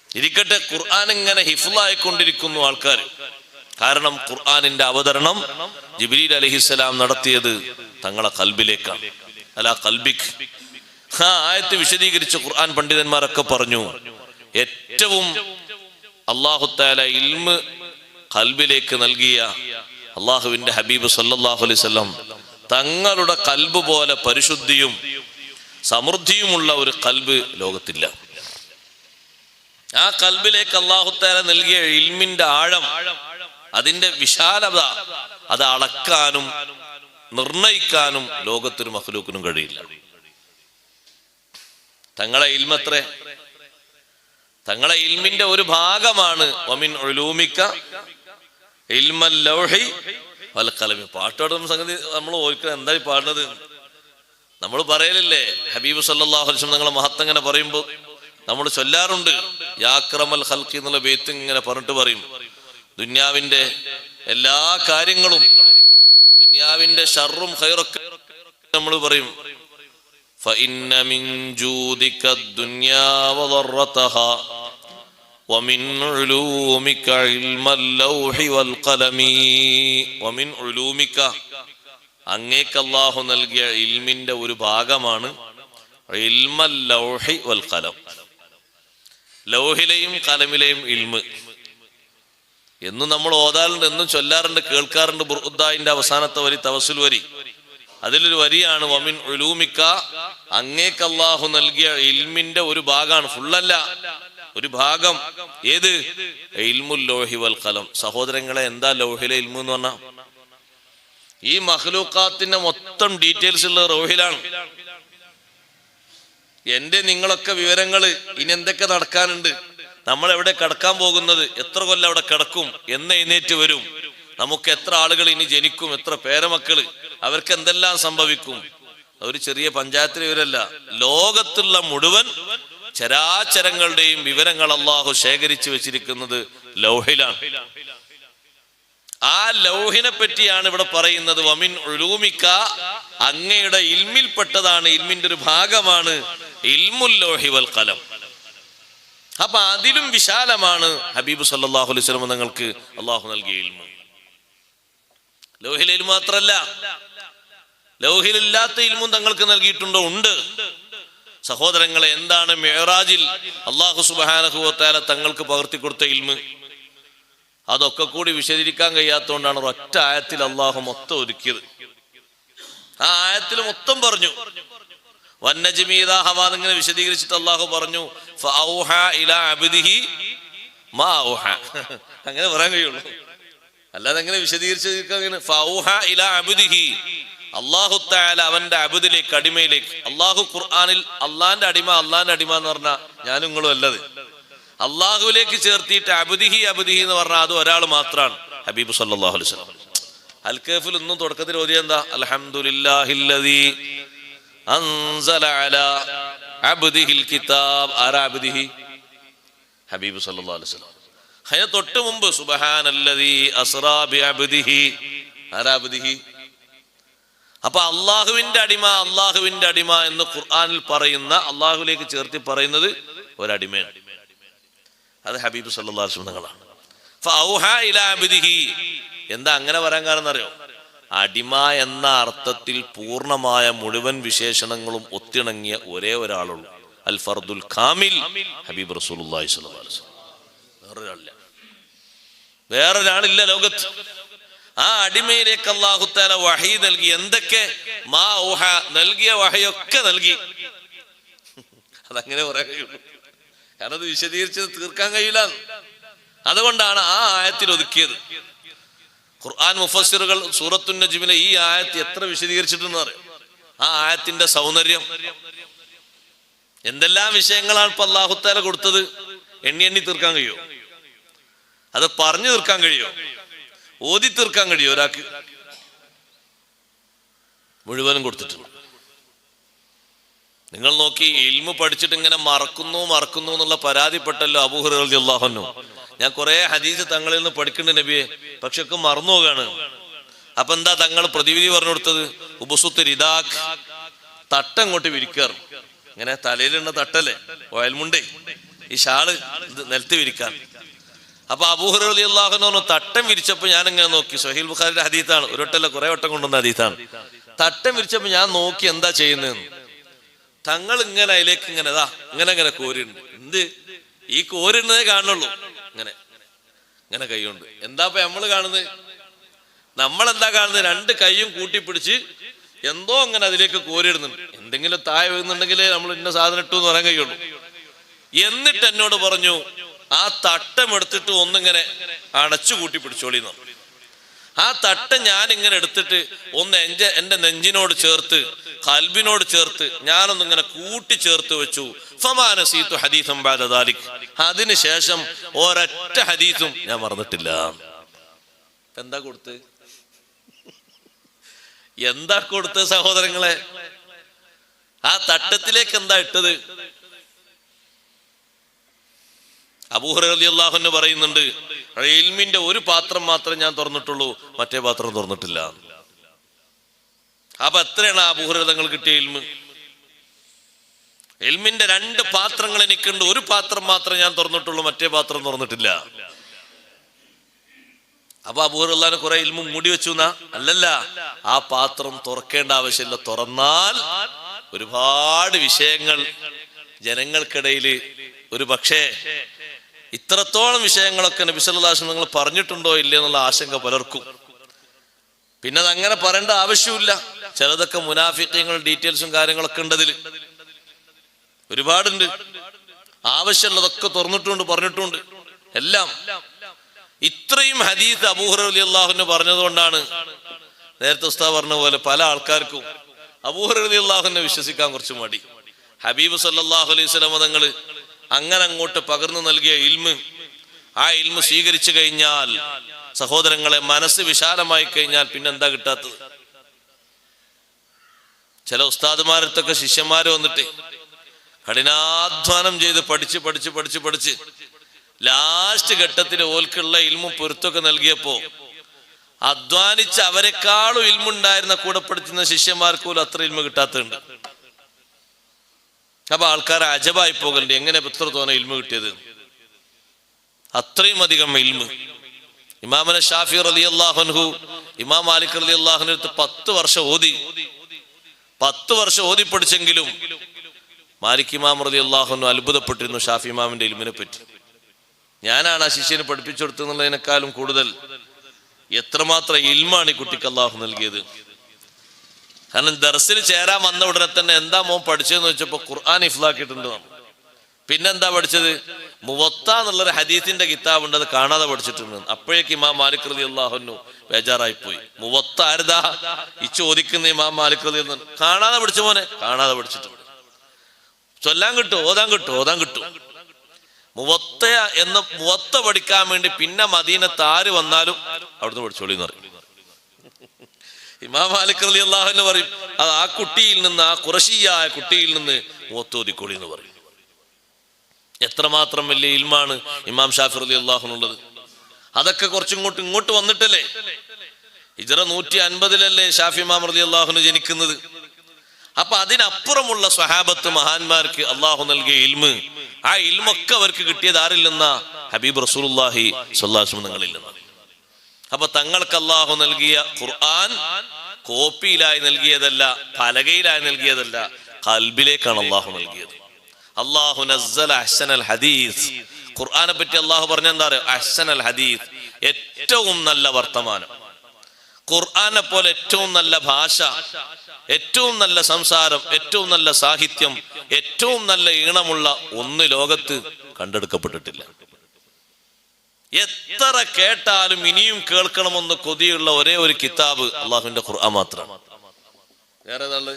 ഇരിക്കട്ടെ, ഖുർആൻ ഇങ്ങനെ ഹിഫ്ളായിക്കൊണ്ടിരിക്കുന്നു ആൾക്കാർ. കാരണം ഖുർആനിന്റെ അവതരണം ജിബ്രീൽ അലൈഹിസ്സലാം നടത്തിയത് തങ്ങളെ ഖൽബിലേക്കാണ്. അലാ ഖൽബിക്. ആയത്ത് വിശദീകരിച്ച ഖുർആൻ പണ്ഡിതന്മാരൊക്കെ പറഞ്ഞു, ഏറ്റവും അല്ലാഹു തആല ഇൽമ് ഖൽബിലേക്ക് നൽകിയ അള്ളാഹുവിന്റെ ഹബീബ് സല്ലല്ലാഹു അലൈഹി വസല്ലം തങ്ങളുടെ ഖൽബ് പോലെ പരിശുദ്ധിയും സമൃദ്ധിയുമുള്ള ഒരു ഖൽബ് ലോകത്തില്ല. ആ ഖൽബിലേക്ക് അല്ലാഹു തആല നൽകിയ ഇൽമിന്റെ ആഴം, അതിന്റെ വിശാലത, അത് അളക്കാനും നിർണയിക്കാനും ലോകത്തൊരു മഖ്ലൂക്കിനും കഴിയില്ല. തങ്ങളെ ഇൽമത്രേ, തങ്ങളെ ഇൽമിന്റെ ഒരു ഭാഗമാണ് വമിൻ ഉലൂമിക ഇൽമൽ ലൗഹി വൽ ഖലം. പാട്ടോടുന്ന സംഗതി നമ്മൾ ഓർക്കണം, എന്തായി പാടുന്നത്? നമ്മൾ പറയലില്ലേ, ഹബീബ് സല്ലല്ലാഹു അലൈഹി വസല്ലം തങ്ങളെ മഹത്വം ഇങ്ങനെ പറയുമ്പോൾ നമ്മൾ ചൊല്ലാറുണ്ട്, യാ അക്രമൽ ഖൽഖി എന്നുള്ള ബൈത്ത് ഇങ്ങനെ പറഞ്ഞിട്ട് പറയും, ദുന്യാവിന്റെ എല്ലാ കാര്യങ്ങളും, ദുന്യാവിന്റെ ഷർറും ഖൈറൊക്കെ നമ്മൾ പറയും, فإن من جودك الدنيا وضرتها ومن علومك علم اللوح والقلم. ومن علومك, അങ്ങേക്ക് അല്ലാഹു നൽകിയ ഇൽമിന്റെ ഒരു ഭാഗമാണ് ഇൽമൽ ലൗഹി വൽ ഖലം, ലൗഹിലെയും ഖലമിലെയും ഇൽമ് എന്ന് നമ്മൾ ഓതാറുണ്ട്, എന്നും ചൊല്ലാറുണ്ട്, കേൾക്കാറുണ്ട്. ബുർദാന്റെ അവസാനത്തെ വരി, തവസ്സുൽ വരി, അതിലൊരു വരിയാണ് വമിൻ ഉലൂമിക, അങ്ങേക്ക് അല്ലാഹു നൽകിയ ഇൽമിന്റെ ഒരു ഭാഗമാണ്, ഫുള്ളല്ല, ഒരു ഭാഗം. ഏത്? ഇൽമുൽ ലൗഹി വൽ ഖലം. സഹോദരങ്ങളെ, എന്താ ലൗഹിലെ ഇൽമു എന്ന് പറഞ്ഞാൽ? ഈ മഖ്ലൂഖാത്തിന്റെ മൊത്തം ഡീറ്റെയിൽസ് ഉള്ളത് ലൗഹിലാണ്. എന്റെ നിങ്ങളൊക്കെ വിവരങ്ങള്, ഇനി എന്തൊക്കെ നടക്കാനുണ്ട്, നമ്മൾ എവിടെ കിടക്കാൻ പോകുന്നത്, എത്ര കൊല്ലം അവിടെ കിടക്കും, എന്ന് എഴുന്നേറ്റ് വരും, നമുക്ക് എത്ര ആളുകൾ ഇനി ജനിക്കും, എത്ര പേരമക്കള്, അവർക്ക് എന്തെല്ലാം സംഭവിക്കും, ഒരു ചെറിയ പഞ്ചായത്തിലെ വിവരമല്ല, ലോകത്തുള്ള മുഴുവൻ ചരാചരങ്ങളുടെയും വിവരങ്ങൾ അല്ലാഹു ശേഖരിച്ചു വെച്ചിരിക്കുന്നത് ലൗഹിലാണ്. ആ ലൗഹിനെ പറ്റിയാണ് ഇവിടെ പറയുന്നത്. വമിൻ ഉലൂമിക, അങ്ങയുടെ ഇൽമിൽപ്പെട്ടതാണ്, ഇൽമിന്റെ ഒരു ഭാഗമാണ് ഇൽമുൽ ലൗഹി വൽ ഖലം. അപ്പൊ അതിലും വിശാലമാണ് ഹബീബ് സല്ലല്ലാഹു അലൈഹി വസല്ലം തങ്ങൾക്ക് അള്ളാഹു നൽകിയ ഇൽമു. ലൗഹിൽ ഇൽമു മാത്രല്ല, ലൗഹിലില്ലാത്ത ഇൽമും തങ്ങൾക്ക് നൽകിയിട്ടുണ്ടോ? ഉണ്ട്. സഹോദരങ്ങളെ, എന്താണ് മിഅ്റാജിൽ അല്ലാഹു സുബ്ഹാനഹു വ തആല തങ്ങൾക്ക് പകർത്തി കൊടുത്ത ഇൽമ്? അതൊക്കെ കൂടി വിശദീകരിക്കാൻ കഴിയാത്തതുകൊണ്ടാണ് ഒറ്റ ആയത്തിൽ അള്ളാഹു മൊത്തം ഒരുക്കിയത്. ആ ആയത്തിൽ മൊത്തം പറഞ്ഞു. വന്നജ്മി ഇദാ ഹവാ എന്നിങ്ങനെ വിശദീകരിച്ചിട്ട് അള്ളാഹു പറഞ്ഞു ഫഔഹാ ഇലാ അബ്ദിഹി മാ ഔഹാ. അങ്ങനെ പറയാൻ കഴിയുള്ളൂ, അല്ലാതെ എങ്ങനെ വിശദീകരിച്ചിരിക്കാൻ? ഫഔഹാ ഇലാ അബ്ദിഹി, അല്ലാഹു തആല അവന്റെ അബ്ദിലേക്ക്, അടിമയിലേക്ക്. അള്ളാഹു ഖുർആനിൽ അള്ളാന്റെ അടിമ എന്ന് പറഞ്ഞാൽ ഞാനും നിങ്ങളും അല്ലത്. അള്ളാഹുവിലേക്ക് ചേർത്തിയിട്ട് അബ്ദിഹി എന്ന് പറഞ്ഞാൽ അത് ഒരാൾ മാത്രമാണ്, ഹബീബ് സല്ലല്ലാഹു അലൈഹി വസല്ലം. അൽ കഹ്ഫിൽ ഇന്നും തുടക്കത്തിൽ ഓതിയത് എന്താ? അൽഹംദുലില്ലാഹില്ലദീ അൻസല അലാ അബ്ദിഹിൽ കിതാബ്. ആരാ അബ്ദിഹി? ഹബീബ് സല്ലല്ലാഹു അലൈഹി വസല്ലം. അതിന് തൊട്ട് മുമ്പ് സുബ്ഹാനല്ലദീ അസ്റാ ബി അബ്ദിഹി. ആരാ അബ്ദിഹി? അപ്പൊ അള്ളാഹുവിന്റെ അടിമ എന്ന് ഖുർആനിൽ പറയുന്ന, അള്ളാഹുവിലേക്ക് ചേർത്തി പറയുന്നത് ഒരടിമയാണ്. അത് ഹബീബ് സല്ലല്ലാഹു അലൈഹി വസല്ലം തങ്ങളാണ്. ഫഔഹാ ഇലാ അബ്ദിഹി. എന്താ അങ്ങനെ പറയാൻ കാരണം അറിയോ? അടിമ എന്ന അർത്ഥത്തിൽ പൂർണ്ണമായ മുഴുവൻ വിശേഷണങ്ങളും ഒത്തിണങ്ങിയ ഒരേ ഒരാളുള്ളൂ, അൽ ഫർദുൽ കാമിൽ, ഹബീബ് റസൂലുള്ളാഹി സ്വല്ലല്ലാഹു അലൈഹി വസല്ലം. വേറൊരാളില്ല ലോകത്ത്. ആ അടിമയിലേക്ക് അല്ലാഹു തആല വഹീ നൽകി. എന്തൊക്കെ? മാ ഊഹ, നൽകിയ വഹയൊക്കെ നൽകി. അതങ്ങനെ പറയാൻ കഴിയുള്ളൂ, കാരണം അത് വിശദീകരിച്ചത് തീർക്കാൻ കഴിയില്ല. അതുകൊണ്ടാണ് ആ ആയത്തിൽ ഒതുക്കിയത്. ഖുർആൻ മുഫസ്സിറുകൾ സൂറത്തുൻ നജ്മിലെ ഈ ആയത്ത് എത്ര വിശദീകരിച്ചിട്ടുണ്ടെന്ന് അറിയാം. ആ ആയത്തിന്റെ സൗന്ദര്യം, എന്തെല്ലാം വിഷയങ്ങളാണ് ഇപ്പൊ അല്ലാഹു തആല കൊടുത്തത്. എണ്ണി തീർക്കാൻ കഴിയോ? അത് പറഞ്ഞു തീർക്കാൻ കഴിയോ? ഓതി തീർക്കാൻ കഴിയോ ഒരാൾക്ക്? മുഴുവനും കൊടുത്തിട്ടുണ്ട്. നിങ്ങൾ നോക്കി, ഇൽമു പഠിച്ചിട്ട് ഇങ്ങനെ മറക്കുന്നു എന്നുള്ള പരാതിപ്പെട്ടല്ലോ അബൂ ഹുറൈറ റളിയല്ലാഹു അൻഹു. ഞാൻ കുറെ ഹദീസ് തങ്ങളിൽ നിന്ന് പഠിക്കുന്നുണ്ട് നബിയെ, പക്ഷെ ഒക്കെ മറന്നു പോകാണ്. അപ്പൊ എന്താ തങ്ങൾ പ്രതിവിധി പറഞ്ഞു കൊടുത്തത്? ഉബുസുത്ത് റിദാഖ്, തട്ടങ്ങോട്ട് വിരിക്കാറ്. ഇങ്ങനെ തലയിലുള്ള തട്ടല്ലേ, ഓയൽമുണ്ടേ, ഈ ഷാള് നിലത്ത് വിരിക്കാൻ. അപ്പൊ അബൂ ഹുറൈറ റളിയല്ലാഹു അൻഹു തട്ടം വിരിച്ചപ്പോ ഞാൻ ഇങ്ങനെ നോക്കി. സ്വഹീഹുൽ ബുഖാരിയുടെ ഹദീസാണ്, ഒരു വട്ടല്ല കുറെ വട്ടം കൊണ്ടുവന്ന ഹദീസാണ്. തട്ടം വിരിച്ചപ്പോ ഞാൻ നോക്കി എന്താ ചെയ്യുന്നതെന്ന്. തങ്ങൾ ഇങ്ങനെ അതിലേക്ക് ഇങ്ങനെ കോരുണ്ട്. എന്ത്? ഈ കോരുന്നതേ കാണുള്ളൂ. ഇങ്ങനെ കൈകൊണ്ട്. എന്താ ഇപ്പൊ നമ്മള് കാണുന്നത്? നമ്മളെന്താ കാണുന്നത്? രണ്ട് കൈയും കൂട്ടിപ്പിടിച്ച് എന്തോ അങ്ങനെ അതിലേക്ക് കോരിടുന്നുണ്ട്. എന്തെങ്കിലും താഴെ വീഴുന്നുണ്ടെങ്കിലേ നമ്മൾ ഇന്ന സാധനം ഇട്ടു എന്ന് പറയാൻ കഴിയുള്ളൂ. എന്നിട്ട് എന്നോട് പറഞ്ഞു, ആ തട്ടം എടുത്തിട്ട് ഒന്നിങ്ങനെ അടച്ചു കൂട്ടി പിടിച്ചോളിന്ന്. ആ തട്ടം ഞാൻ ഇങ്ങനെ എടുത്തിട്ട് ഒന്ന് എന്റെ നെഞ്ചിനോട് ചേർത്ത്, ഖൽബിനോട് ചേർത്ത് ഞാനൊന്നിങ്ങനെ കൂട്ടി ചേർത്ത് വെച്ചു. ഫമാ നസീതു ഹദീസൻ ബഅദ ദാലിക്. അതിനുശേഷം ഒരൊറ്റ ഹദീസും ഞാൻ മറന്നിട്ടില്ല. എന്താ കൊടുത്ത് സഹോദരങ്ങളെ? ആ തട്ടത്തിലേക്ക് എന്താ ഇട്ടത്? അബൂ ഹുറൈറ റളിയല്ലാഹു അൻഹു പറയുന്നുണ്ട്, ഇൽമിന്റെ ഒരു പാത്രം മാത്രമേ ഞാൻ തുറന്നിട്ടുള്ളൂ, മറ്റേ പാത്രം തുറന്നിട്ടില്ല. അപ്പൊ എത്രയാണ് അബൂ ഹുറൈറ തങ്ങൾ കിട്ടിയ ഇൽമ്? ഇൽമിന്റെ രണ്ട് പാത്രങ്ങൾ എനിക്കുണ്ട്, ഒരു പാത്രം മാത്രമേ ഞാൻ തുറന്നിട്ടുള്ളൂ, മറ്റേ പാത്രം തുറന്നിട്ടില്ല. അപ്പൊ അബൂ ഹുറൈറ റളിയല്ലാഹു അൻഹു കുറെ ഇൽമു മൂടി വെച്ചു എന്നാ? അല്ലല്ല, ആ പാത്രം തുറക്കേണ്ട ആവശ്യമില്ല. തുറന്നാൽ ഒരുപാട് വിഷയങ്ങൾ ജനങ്ങൾക്കിടയിൽ, ഒരു പക്ഷേ ഇത്രത്തോളം വിഷയങ്ങളൊക്കെ നബി സല്ലല്ലാഹു അലൈഹി വസല്ലം പറഞ്ഞിട്ടുണ്ടോ ഇല്ലേ എന്നുള്ള ആശങ്ക പലർക്കും. പിന്നെ അത് അങ്ങനെ പറയേണ്ട ആവശ്യമില്ല. ചിലതൊക്കെ മുനാഫിഖീങ്ങൾ ഡീറ്റെയിൽസും കാര്യങ്ങളൊക്കെ ഉണ്ട്, അതിൽ ഒരുപാടുണ്ട്. ആവശ്യമുള്ളതൊക്കെ തുറന്നിട്ടുണ്ട്, പറഞ്ഞിട്ടുണ്ട് എല്ലാം. ഇത്രയും ഹദീസ് അബൂ ഹുറൈറ റളിയല്ലാഹു അൻഹു പറഞ്ഞതുകൊണ്ടാണ് നേരത്തെ ഉസ്താദ് പറഞ്ഞ പോലെ പല ആൾക്കാർക്കും അബൂ ഹുറൈറ റളിയല്ലാഹു അൻഹു വിശ്വസിക്കാൻ കുറച്ച് മടി. ഹബീബ് സല്ലല്ലാഹു അലൈഹി വസല്ലം തങ്ങൾ അങ്ങനെ അങ്ങോട്ട് പകർന്നു നൽകിയ ഇൽമ്, ആ ഇൽമ് സ്വീകരിച്ചു കഴിഞ്ഞാൽ സഹോദരങ്ങളെ, മനസ്സ് വിശാലമായി കഴിഞ്ഞാൽ പിന്നെന്താ കിട്ടാത്തത്? ചില ഉസ്താദുമാരത്തൊക്കെ ശിഷ്യന്മാര് വന്നിട്ട് കഠിനാധ്വാനം ചെയ്ത് പഠിച്ച് ലാസ്റ്റ് ഘട്ടത്തിൽ ഓൽക്കുള്ള ഇൽമും പൊരുത്തൊക്കെ നൽകിയപ്പോ അധ്വാനിച്ച് അവരെക്കാളും ഇൽമുണ്ടായിരുന്ന കൂടെ പഠിക്കുന്ന ശിഷ്യന്മാർക്ക് പോലും അത്ര ഇൽമ കിട്ടാത്തുണ്ട്. അപ്പൊ ആൾക്കാർ അജബായി പോകലുണ്ട്, എങ്ങനെ എത്രത്തോനെ ഇൽമ കിട്ടിയത്, അത്രയും അധികം ഇൽമ. ഇമാമന ഷാഫി റളിയല്ലാഹു അൻഹു ഇമാം മാലിക് റളിയല്ലാഹു അൻഹു അടുത്ത് 10 വർഷം ഓതി പഠിച്ചെങ്കിലും മാലിക് ഇമാം റളിയല്ലാഹു അൻഹു അത്ഭുതപ്പെട്ടിരുന്നു ഷാഫി ഇമാമിന്റെ ഇൽമിനെ പറ്റി. ഞാനാണ് ആ ശിഷ്യന് പഠിപ്പിച്ചു കൊടുത്തതെന്നുള്ളതിനേക്കാളും കൂടുതൽ എത്രമാത്രം ഇൽമാണ് ഈ കുട്ടിക്ക് അള്ളാഹു നൽകിയത്. കാരണം ദർസിൽ ചേരാൻ വന്ന ഉടനെ തന്നെ എന്താ മോൻ പഠിച്ചതെന്ന് വെച്ചപ്പോ ഖുർആൻ ഹിഫ്ലാക്കിയിട്ടുണ്ട്. പിന്നെന്താ പഠിച്ചത്? മുവത്ത എന്നുള്ളൊരു ഹദീസിന്റെ കിതാബുണ്ട്, അത് കാണാതെ പഠിച്ചിട്ടുണ്ട്. അപ്പോഴേക്ക് ഇമാം മാലിക് റളിയല്ലാഹു അൻഹു ബേജാറായിപ്പോയി. മുവത്ത ആരുതാ ഈ ചോദിക്കുന്ന ഇമാം മാലിക് റളിയല്ലാഹു അൻഹു? കാണാതെ പഠിച്ച മോനെ, കാണാതെ പഠിച്ചിട്ടുണ്ട്. ചൊല്ലാൻ കിട്ടും, ഓതാൻ കിട്ടും. മുവത്ത പഠിക്കാൻ വേണ്ടി പിന്നെ മദീനത്ത് ആര് വന്നാലും അവിടുന്ന് പഠിച്ചോളിന്ന് പറയും. ഇമാം മാലിക് റളിയല്ലാഹു അൻഹു പറയും, അത് ആ കുട്ടിയിൽ നിന്ന്, ആ ഖുറശിയായ കുട്ടിയിൽ നിന്ന് മുവത്തോദിക്കോളി എന്ന് പറയും. എത്രമാത്രം വലിയ ഇൽമാണ് ഇമാം ഷാഫി റളിയല്ലാഹു അൻഹു ഉള്ളത്. അതൊക്കെ കുറച്ചും ഇങ്ങോട്ട് വന്നിട്ടല്ലേ. ഹിജ്റ 150 ഷാഫി ഇമാം റളിയല്ലാഹു അൻഹു ജനിക്കുന്നത്. അപ്പൊ അതിനപ്പുറമുള്ള സ്വഹാബത്ത് മഹാന്മാർക്ക് അള്ളാഹു നൽകിയ ഇൽമ്, ആ ഇൽമൊക്കെ അവർക്ക് കിട്ടിയത് ആരിൽ നിന്നാ? ഹബീബ് റസൂലുള്ളാഹി സ്വല്ലല്ലാഹു അലൈഹി വസല്ലം തങ്ങളിൽ നിന്ന്. അപ്പൊ തങ്ങൾക്ക് അള്ളാഹു നൽകിയ ഖുർആൻ കോപ്പിയിലായി നൽകിയതല്ല, പലകയിലായി നൽകിയതല്ല, ഖൽബിലേക്കാണ് അള്ളാഹു നൽകിയത്. അല്ലാഹു നസ്സല അഹ്സനൽ ഹദീസ്. ഖുർആനെ പറ്റി അള്ളാഹു പറഞ്ഞെന്താ അറിയോ? അഹ്സനൽ ഹദീസ്, ഏറ്റവും നല്ല വർത്തമാനം. ഖുർആനെ പോലെ ഏറ്റവും നല്ല ഭാഷ, ഏറ്റവും നല്ല സംസാരം, ഏറ്റവും നല്ല സാഹിത്യം, ഏറ്റവും നല്ല ഈണമുള്ള ഒന്ന് ലോകത്ത് കണ്ടെടുക്കപ്പെട്ടിട്ടില്ല. എത്ര കേട്ടാലും ഇനിയും കേൾക്കണമെന്ന് കൊതിയുള്ള ഒരേ ഒരു കിതാബ് അള്ളാഹുവിന്റെ ഖുർആൻ മാത്രമാണ്. വേറെ ഏതാള്?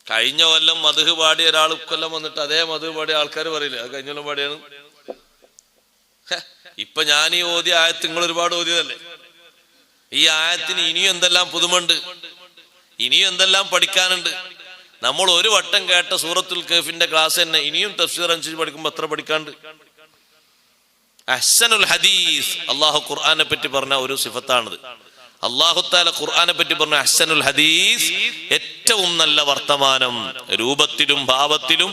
കഴിഞ്ഞ കൊല്ലം മദ്ഹ് പാടിയ ഒരാൾ കൊല്ലം വന്നിട്ട് അതേ മദ്ഹ് പാടിയ ആൾക്കാർ പറയില്ലേ അത് കഴിഞ്ഞ കൊല്ലം പാടിയാണ്. ഇപ്പൊ ഞാൻ ഈ ഓതിയ ആയത്ത് നിങ്ങൾ ഒരുപാട് ഓതിയതല്ലേ. ഈ ആയത്തിന് ഇനിയും എന്തെല്ലാം പുതുമുണ്ട്, ഇനിയും എന്തെല്ലാം പഠിക്കാനുണ്ട്. നമ്മൾ ഒരു വട്ടം കേട്ട സൂറത്തുൽ കഹ്ഫിന്റെ ക്ലാസ് തന്നെ ഇനിയും തഫ്സീർ അനുസരിച്ച് പഠിക്കുമ്പോൾ എത്ര പഠിക്കാണ്ട്. അഹ്സനുൽ ഹദീസ് അള്ളാഹു ഖുർആനെ പറ്റി പറഞ്ഞ ഒരു സിഫത്താണിത്. അല്ലാഹു തആല ഖുർആനെ പറ്റി പറഞ്ഞ അഹ്സനുൽ ഹദീസ്, ഏറ്റവും നല്ല വർത്തമാനം. രൂപത്തിലും ഭാവത്തിലും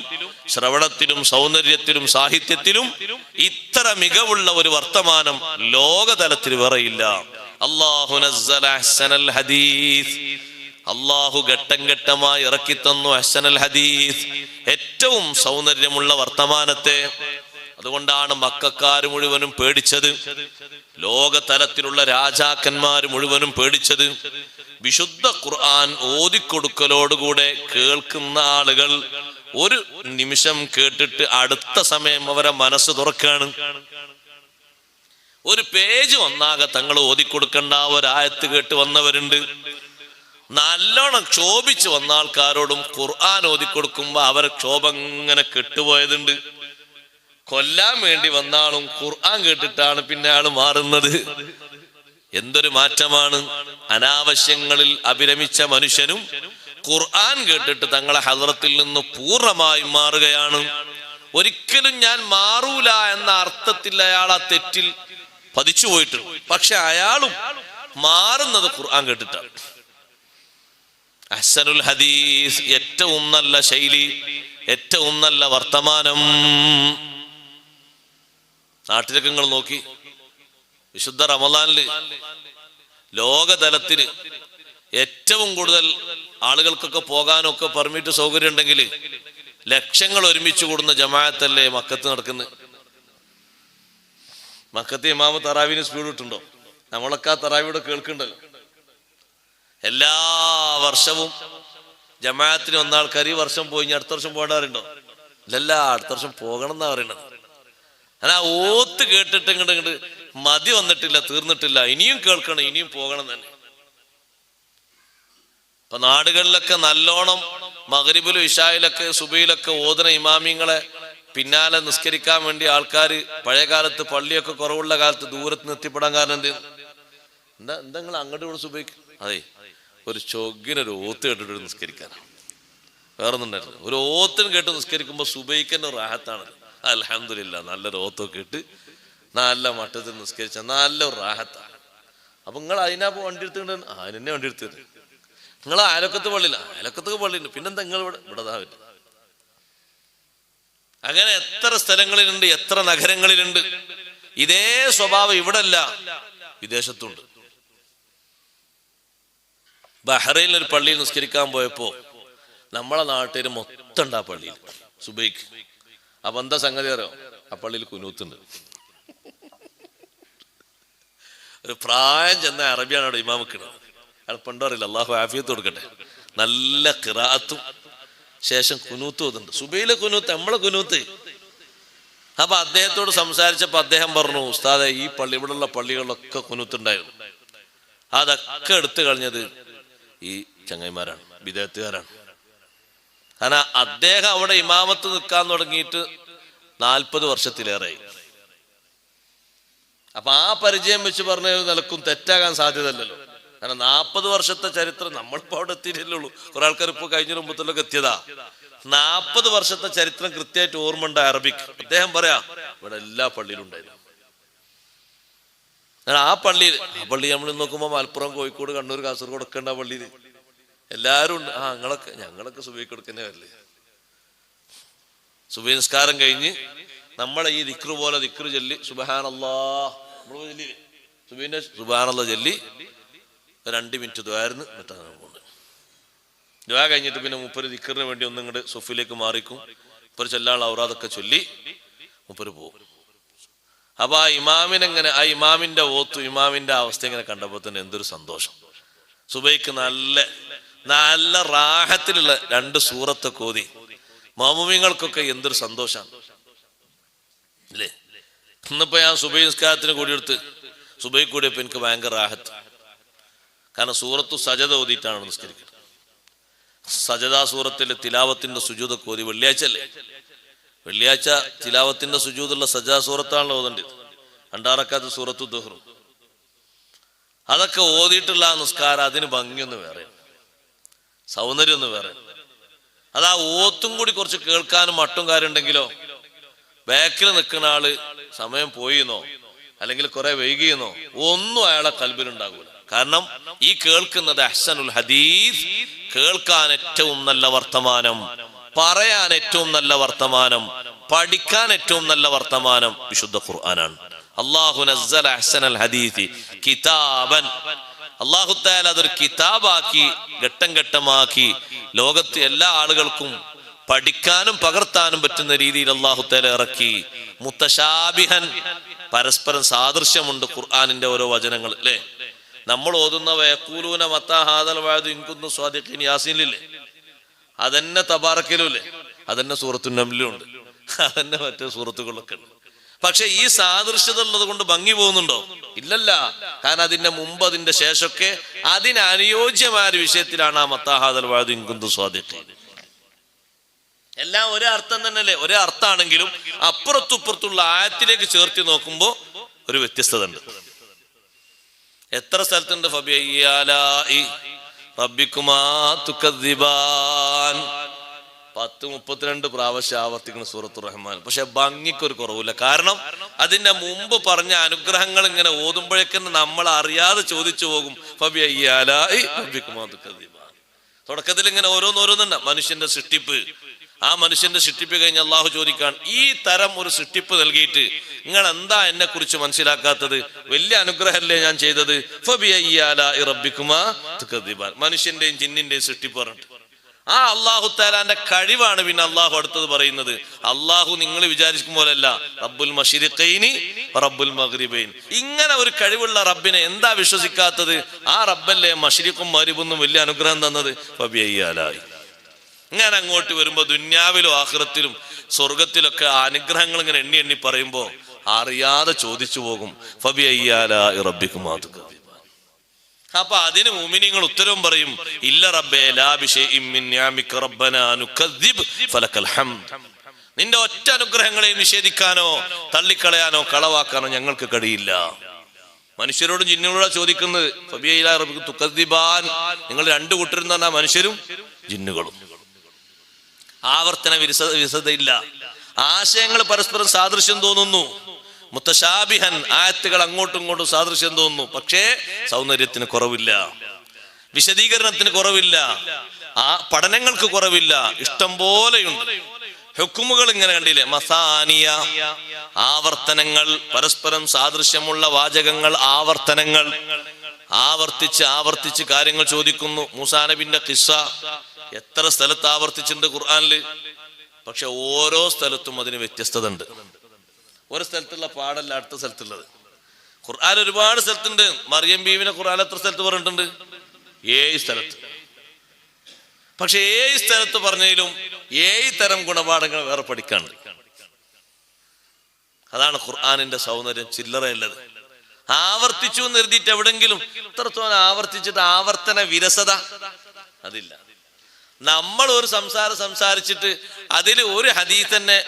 ശ്രവണത്തിലും സൗന്ദര്യത്തിലും സാഹിത്യത്തിലും ഇത്ര മികവുള്ള ഒരു വർത്തമാനം ലോകതലത്തിൽ വേറെയില്ല. അല്ലാഹു നസ്സല അഹ്സനൽ ഹദീസ്. അല്ലാഹു ഘട്ടം ഘട്ടമായി ഇറക്കി തന്നു അഹ്സനൽ ഹദീസ്, ഏറ്റവും സൗന്ദര്യമുള്ള വർത്തമാനത്തെ. അതുകൊണ്ടാണ് മക്കക്കാര് മുഴുവനും പേടിച്ചത്, ലോകതലത്തിലുള്ള രാജാക്കന്മാര് മുഴുവനും പേടിച്ചത്. വിശുദ്ധ ഖുർആൻ ഓതിക്കൊടുക്കലോടുകൂടെ കേൾക്കുന്ന ആളുകൾ ഒരു നിമിഷം കേട്ടിട്ട് അടുത്ത സമയം അവരെ മനസ്സ് തുറക്കാണ്. ഒരു പേജ് ഒന്നാകെ തങ്ങൾ ഓതിക്കൊടുക്കേണ്ട ഒരായത്ത് കേട്ട് വന്നവരുണ്ട്. നല്ലോണം ക്ഷോഭിച്ച് വന്ന ആൾക്കാരോടും ഖുർആൻ ഓതിക്കൊടുക്കുമ്പോ അവരെ ക്ഷോഭം ഇങ്ങനെ കെട്ടുപോയതുണ്ട്. കൊല്ലാൻ വേണ്ടി വന്നാളും ഖുർആൻ കേട്ടിട്ടാണ് പിന്നെ ആള് മാറുന്നത്. എന്തൊരു മാറ്റമാണ്! അനാവശ്യങ്ങളിൽ അഭിരമിച്ച മനുഷ്യനും ഖുർആൻ കേട്ടിട്ട് തങ്ങളെ ഹദ്റത്തിൽ നിന്ന് പൂർണ്ണമായും മാറുകയാണ്. ഒരിക്കലും ഞാൻ മാറൂല എന്ന അർത്ഥത്തിൽ അയാൾ ആ തെറ്റിൽ പതിച്ചു പോയിട്ടുണ്ട്. പക്ഷെ അയാളും മാറുന്നത് ഖുർആൻ കേട്ടിട്ടാണ്. അഹ്സനുൽ ഹദീസ്, ഏറ്റവും നല്ല ശൈലി, ഏറ്റവും നല്ല വർത്തമാനം. നാട്ടിലൊക്കെ നിങ്ങൾ നോക്കി, വിശുദ്ധ റമളാനില് ലോകതലത്തില് ഏറ്റവും കൂടുതൽ ആളുകൾക്കൊക്കെ പോകാനൊക്കെ പെർമിറ്റ് സൗകര്യം ഉണ്ടെങ്കിൽ ലക്ഷങ്ങൾ ഒരുമിച്ച് കൂടുന്ന ജമാഅത്തല്ലേ മക്കത്ത് നടക്കുന്നത്. മക്കത്ത് ഇമാമ തറാവിന് സ്പീഡ് കിട്ടുണ്ടോ? നമ്മളൊക്കെ ആ തറാവിയുടെ കേൾക്കുന്നുണ്ടല്ലോ. എല്ലാ വർഷവും ജമാഅത്തിന് വന്ന ആൾക്കാർ ഈ വർഷം പോയി അടുത്ത വർഷം പോകേണ്ടവരുണ്ടോ? ഇല്ലല്ല, അടുത്ത വർഷം പോകണം എന്നാ പറയണത്. അതാ ഓത്ത് കേട്ടിട്ട് ഇങ്ങോട്ട് മതി വന്നിട്ടില്ല, തീർന്നിട്ടില്ല, ഇനിയും കേൾക്കണം, ഇനിയും പോകണം തന്നെ. ഇപ്പൊ നാടുകളിലൊക്കെ നല്ലോണം മഗ്രിബിലും ഇശായിലൊക്കെ സുബഹിയിലൊക്കെ ഓതുന്ന ഇമാമിങ്ങളെ പിന്നാലെ നിസ്കരിക്കാൻ വേണ്ടി ആൾക്കാർ പഴയ കാലത്ത് പള്ളിയൊക്കെ കുറവുള്ള കാലത്ത് ദൂരത്ത് നിർത്തിപ്പെടാൻ കാരണം എന്താ നിങ്ങൾ അങ്ങോട്ട് ഇവിടെ സുബഹിക്ക്? അതെ, ഒരു ചൊഗ്ഗിനൊരു ഓത്ത് കേട്ടിട്ട് നിസ്കരിക്കാനാണ്, വേറൊന്നും ഉണ്ടായിരുന്നു. ഒരു ഓത്തിന് കേട്ട് നിസ്കരിക്കുമ്പോൾ സുബഹിക്കന്നെ റാഹത്താണ്. അൽഹംദുലില്ലാ, നല്ലൊരു ഓത്തൊക്കെ ഇട്ട് നല്ല മട്ടത്തിൽ നിസ്കരിച്ച നല്ലൊരു റാഹത്താണ്. അപ്പൊ നിങ്ങൾ അതിനാ വണ്ടി എടുത്തിട്ടുണ്ട്, അതിനെ വണ്ടി എടുത്തിട്ട് നിങ്ങൾ അയലക്കത്ത് പള്ളിയില്ല, അയലക്കത്ത് പള്ളിയുണ്ട്, പിന്നെന്താ നിങ്ങൾ ഇവിടെ പറ്റും. അങ്ങനെ എത്ര സ്ഥലങ്ങളിലുണ്ട്, എത്ര നഗരങ്ങളിലുണ്ട്. ഇതേ സ്വഭാവം ഇവിടെ അല്ല, വിദേശത്തുണ്ട്. ബഹ്റൈനിൽ ഒരു പള്ളിയിൽ നിസ്കരിക്കാൻ പോയപ്പോ നമ്മളെ നാട്ടിൽ മൊത്തം ഉണ്ട് ആ പള്ളിയിൽ സുബൈക്ക്. അപ്പൊ എന്താ സംഗതി അറിയോ? ആ പള്ളിയിൽ കുനൂത്തുണ്ട്. ഒരു പ്രായം ചെന്ന അറബിയാണ് അവിടെ ഇമാമിക്കുന്നത്. അയാൾ പണ്ടോ അറിയില്ല, അള്ളാഹു ആഫിയത്ത് കൊടുക്കട്ടെ. നല്ല ഖിറാഅത്തും ശേഷം കുനൂത്ത് ഓതുന്നുണ്ട്. സുബൈയിലെ കുനൂത്ത്, നമ്മളെ കുനൂത്ത്. അപ്പൊ അദ്ദേഹത്തോട് സംസാരിച്ചപ്പോ അദ്ദേഹം പറഞ്ഞു, ഉസ്താദെ ഈ പള്ളി, ഇവിടെയുള്ള പള്ളികളിലൊക്കെ കുനൂത്തുണ്ടായിരുന്നു, അതൊക്കെ എടുത്തു കളഞ്ഞത് ഈ ചങ്ങായിമാരാണ്, വിദേഹത്തുകാരാണ്. കാരണം അദ്ദേഹം അവിടെ ഇമാമത്ത് നിൽക്കാൻ തുടങ്ങിയിട്ട് 40 വർഷത്തിലേറെയായി. അപ്പൊ ആ പരിചയം വെച്ച് പറഞ്ഞ നിലക്കും തെറ്റാകാൻ സാധ്യതയല്ലല്ലോ. കാരണം 40 വർഷത്തെ ചരിത്രം, നമ്മളിപ്പോ അവിടെ എത്തിയില്ലല്ലോ. കുറെ ആൾക്കാർ ഇപ്പൊ കഴിഞ്ഞ മുമ്പത്തിലൊക്കെ എത്തിയതാ. 40 വർഷത്തെ ചരിത്രം കൃത്യമായിട്ട് ഓർമ്മ ഉണ്ട് അറബിക്ക്. അദ്ദേഹം പറയാ ഇവിടെ എല്ലാ പള്ളിയിലും ഉണ്ടായിരുന്നു. ആ പള്ളി നമ്മൾ നോക്കുമ്പോ മലപ്പുറം, കോഴിക്കോട്, കണ്ണൂർ, കാസർഗോഡ് ഒക്കെ ഉണ്ട് ആ പള്ളിയിൽ. എല്ലാരും ഉണ്ട്. ഞങ്ങളൊക്കെ സുബൈക്ക് കൊടുക്കുന്നേ വരില്ലേ. സുബൈ നിസ്കാരം കഴിഞ്ഞ് നമ്മളെ ഈ ദിക്റ് പോലെ ദിക്റ് ചൊല്ലി സുബ്ഹാനല്ലാഹ്, നമ്മൾ ചൊല്ലി സുബൈന്റെ സുബ്ഹാനല്ലാഹ് ചൊല്ലി 2 മിനിറ്റ് ദ്വാരന്ന് എന്നിട്ടാണ് പോകുന്നത്. ദ്വാ കഴിഞ്ഞിട്ട് പിന്നെ മുപ്പര് ദിക്റിന് വേണ്ടി ഒന്നും ഇങ്ങോട്ട് സുഫിലേക്ക് മാറിക്കും. മുപ്പര് ചൊല്ലാനുള്ള ഔറാദൊക്കെ ചൊല്ലി മുപ്പര് പോകും. അപ്പൊ ആ ഇമാമിനെങ്ങനെ, ആ ഇമാമിന്റെ ഓത്തു, ഇമാമിന്റെ അവസ്ഥ ഇങ്ങനെ കണ്ടപ്പോ തന്നെ എന്തൊരു സന്തോഷം. സുബൈക്ക് നല്ല റാഹത്തിലുള്ള 2 സൂറത്തൊക്കെ ഓതി മാമുമീങ്ങൾക്കൊക്കെ എന്തൊരു സന്തോഷാണ് അല്ലേ. ഇന്നിപ്പോ ഞാൻ സുബൈ നിസ്കാരത്തിന് കൂടിയെടുത്ത് സുബൈ കൂടിയപ്പോ എനിക്ക് ഭയങ്കര റാഹത്ത്. കാരണം സൂറത്തു സജദ ഓതിയിട്ടാണ് നിസ്കരിക്കുന്നത്. സജദാ സൂറത്തിലെ തിലാവത്തിന്റെ സുജൂദൊക്കെ ഓതി. വെള്ളിയാഴ്ച അല്ലേ, വെള്ളിയാഴ്ച തിലാവത്തിന്റെ സുജൂദുള്ള സജദാ സൂറത്താണല്ലോ ഓതേണ്ടത്. 2 റക്അത്ത് സൂറത്തു ദുഹ്റും അതൊക്കെ ഓതിയിട്ടുള്ള ആ നിസ്കാരം, അതിന് ഭംഗിയൊന്ന് വേറെ, സൗന്ദര്യം ഒന്ന് വേറെ. അതാ ഓത്തും കൂടി കുറച്ച് കേൾക്കാനും മട്ടും കാര്യം ഉണ്ടെങ്കിലോ, ബാക്കിൽ നിൽക്കുന്ന ആള് സമയം പോയിന്നോ അല്ലെങ്കിൽ കുറെ വൈകിയെന്നോ ഒന്നും അയാളെ കൽബിലുണ്ടാകൂല. കാരണം ഈ കേൾക്കുന്നത് അഹ്സനുൽ ഹദീസ്, കേൾക്കാൻ ഏറ്റവും നല്ല വർത്തമാനം, പറയാൻ ഏറ്റവും നല്ല വർത്തമാനം, പഠിക്കാൻ ഏറ്റവും നല്ല വർത്തമാനം വിശുദ്ധ ഖുർആനാണ്. അല്ലാഹു നസ്സല അഹ്സനൽ ഹദീസ് കിതാബൻ, അല്ലാഹു തആല അതൊരു കിതാബാക്കി ഘട്ടം ഘട്ടമാക്കി ലോകത്തെ എല്ലാ ആളുകൾക്കും പഠിക്കാനും പകർത്താനും പറ്റുന്ന രീതിയിൽ അല്ലാഹു തആല ഇറക്കി. മുത്തശാബിഹൻ, പരസ്പരം സാദൃശ്യമുണ്ട് ഖുർആനിന്റെ ഓരോ വചനങ്ങൾ അല്ലേ. നമ്മൾ ഓതുന്ന വയഖൂലൂന മത്താ ഹാദൽ വഅദു ഇൻ കുന്തും സ്വാദിഖീൻ യാസീനില്ലേ, അതന്നെ തബാറക്കലുല്ലേ, അതന്നെ സൂറത്തുൻ നംലിലും ഉണ്ട്, അതന്നെ മറ്റേ സൂറത്തുകളിലൊക്കെ ഉണ്ട്. പക്ഷെ ഈ സാദൃശ്യത ഉള്ളത് കൊണ്ട് ഭംഗി പോകുന്നുണ്ടോ? ഇല്ലല്ല. കാരണം അതിന്റെ മുമ്പ് അതിന്റെ ശേഷമൊക്കെ അതിന് അനുയോജ്യമായ ഒരു വിഷയത്തിലാണ് ആ മത്താ ഹാദൽ വഅദു ഇൻ കുന്തും സ്വാദിഖീൻ. എല്ലാം ഒരേ അർത്ഥം തന്നെയല്ലേ, ഒരേ അർത്ഥമാണെങ്കിലും അപ്പുറത്തുപ്പുറത്തുള്ള ആയത്തിലേക്ക് ചേർത്തി നോക്കുമ്പോ ഒരു വ്യത്യസ്തത ഉണ്ട്. എത്ര സ്ഥലത്തുണ്ട് ഫബിഅയ്യി ആലാഇ റബ്ബിക്കുമാ തുകദ്ദിബാൻ, 10-32 പ്രാവശ്യം ആവർത്തിക്കുന്ന സൂറത്തുർ റഹ്മാൻ. പക്ഷെ ഭംഗിക്കൊരു കുറവില്ല. കാരണം അതിന്റെ മുമ്പ് പറഞ്ഞ അനുഗ്രഹങ്ങൾ ഇങ്ങനെ ഓതുമ്പോഴേക്കും നമ്മൾ അറിയാതെ ചോദിച്ചു പോകും ഫബിഅയ്യി ആലാഇ റബ്ബിക്കുമാ തുകദ്ദിബാൻ. തുടക്കത്തിൽ ഇങ്ങനെ ഓരോന്നോരോന്നുണ്ട്. മനുഷ്യന്റെ സൃഷ്ടിപ്പ്, ആ മനുഷ്യന്റെ സൃഷ്ടിപ്പ് കഴിഞ്ഞ് അള്ളാഹു ചോദിക്കാൻ, ഈ തരം ഒരു സൃഷ്ടിപ്പ് നൽകിയിട്ട് നിങ്ങൾ എന്താ എന്നെ കുറിച്ച് മനസ്സിലാക്കാത്തത്? വലിയ അനുഗ്രഹമല്ലേ ഞാൻ ചെയ്തത്? ഫബിഅയ്യി ആലാഇ റബ്ബിക്കുമാ തുകദ്ദിബാൻ. മനുഷ്യന്റെയും ജിന്നിന്റെയും സൃഷ്ടിപ്പ് പറഞ്ഞിട്ട് ആ അള്ളാഹു തആലാന്റെ കഴിവാണ്. പിന്നെ അള്ളാഹു അടുത്തത് പറയുന്നത്, അള്ളാഹു നിങ്ങൾ വിചാരിക്കും പോലല്ല, റബ്ബുൽ മശ്രിഖൈനി റബ്ബുൽ മഗ്രിബൈൻ. ഇങ്ങനെ ഒരു കഴിവുള്ള റബ്ബിനെ എന്താ വിശ്വസിക്കാത്തത്? ആ റബ്ബല്ലേ മശ്രിഖും മഗ്രിബും വലിയ അനുഗ്രഹം തന്നത്. ഫബിഅയ്യി ആലാഇ. ഇങ്ങനെ അങ്ങോട്ട് വരുമ്പോ ദുന്യാവിലും ആഖിറത്തിലും സ്വർഗത്തിലൊക്കെ അനുഗ്രഹങ്ങൾ ഇങ്ങനെ എണ്ണി എണ്ണി പറയുമ്പോ അറിയാതെ ചോദിച്ചു പോകും ഫബിഅയ്യി ആലാഇ റബ്ബിക്കുമാ തുകദ്ദിബാൻ. അപ്പൊ അതിന് മുഅ്മിനീങ്ങൾ ഉത്തരവും പറയും, ഇല്ല റബ്ബേ ലാ ബിശൈഇൻ മിൻ നിഅമിക റബ്ബനാ നുകദ്ദിബ് ഫലക്കൽ ഹംദ്. നിന്റെ ഒറ്റ അനുഗ്രഹങ്ങളെ നിഷേധിക്കാനോ തള്ളിക്കളയാനോ കളവാക്കാനോ ഞങ്ങൾക്ക് കഴിയില്ല. മനുഷ്യരോടും ജിന്നുകളോടാ ചോദിക്കുന്നത് ഫബിഅയ്യി ആലാഇ റബ്ബിക്കും തുകദ്ദിബാൻ. നിങ്ങൾ 2 കൂട്ടരും തന്നെ, മനുഷ്യരും ജിന്നുകളും. ആവർത്തന വിരസതയില്ല, ആശയങ്ങൾ പരസ്പരം സാദൃശ്യം തോന്നുന്നു. മുത്തശാബിഹൻ, ആയത്തുകൾ അങ്ങോട്ടും ഇങ്ങോട്ടും സാദൃശ്യം തോന്നുന്നു, പക്ഷേ സൗന്ദര്യത്തിന് കുറവില്ല. വിശദീകരണത്തിന് കുറവില്ല, ആ പഠനങ്ങൾക്ക് കുറവില്ല, ഇഷ്ടം പോലെയുണ്ട്. ഹുക്കുമുകൾ ഇങ്ങനെ കണ്ടില്ലേ, മസാനിയ ആവർത്തനങ്ങൾ, പരസ്പരം സാദൃശ്യമുള്ള വാചകങ്ങൾ, ആവർത്തനങ്ങൾ, ആവർത്തിച്ച് ആവർത്തിച്ച് കാര്യങ്ങൾ ചോദിക്കുന്നു. മൂസാ നബിന്റെ ഖിസ്സ എത്ര സ്ഥലത്ത് ആവർത്തിച്ചിട്ടുണ്ട് ഖുർആനില്. പക്ഷെ ഓരോ സ്ഥലത്തും അതിന് വ്യത്യസ്തത ഉണ്ട്. ഒരു സ്ഥലത്തുള്ള പാടല്ല അടുത്ത സ്ഥലത്തുള്ളത്. ഖുർആൻ ഒരുപാട് സ്ഥലത്തുണ്ട്. മറിയം ബീവിനെ ഖുർആൻ എത്ര സ്ഥലത്ത് പറഞ്ഞിട്ടുണ്ട്? 7 സ്ഥലത്ത്. പക്ഷെ 7 സ്ഥലത്ത് പറഞ്ഞതിലും 7 തരം ഗുണപാഠങ്ങൾ വേറെ പഠിക്കാണ്ട്. അതാണ് ഖുർആനിന്റെ സൗന്ദര്യം, ചില്ലറയല്ലത്. ആവർത്തിച്ചു എന്ന് എഴുതിയിട്ട് എവിടെങ്കിലും ഇത്രത്തോളം ആവർത്തിച്ചിട്ട് ആവർത്തന വിരസത അതില്ല. നമ്മൾ ഒരു സംസാരിച്ചിട്ട് അതിൽ ഒരു ഹദീസ് തന്നെ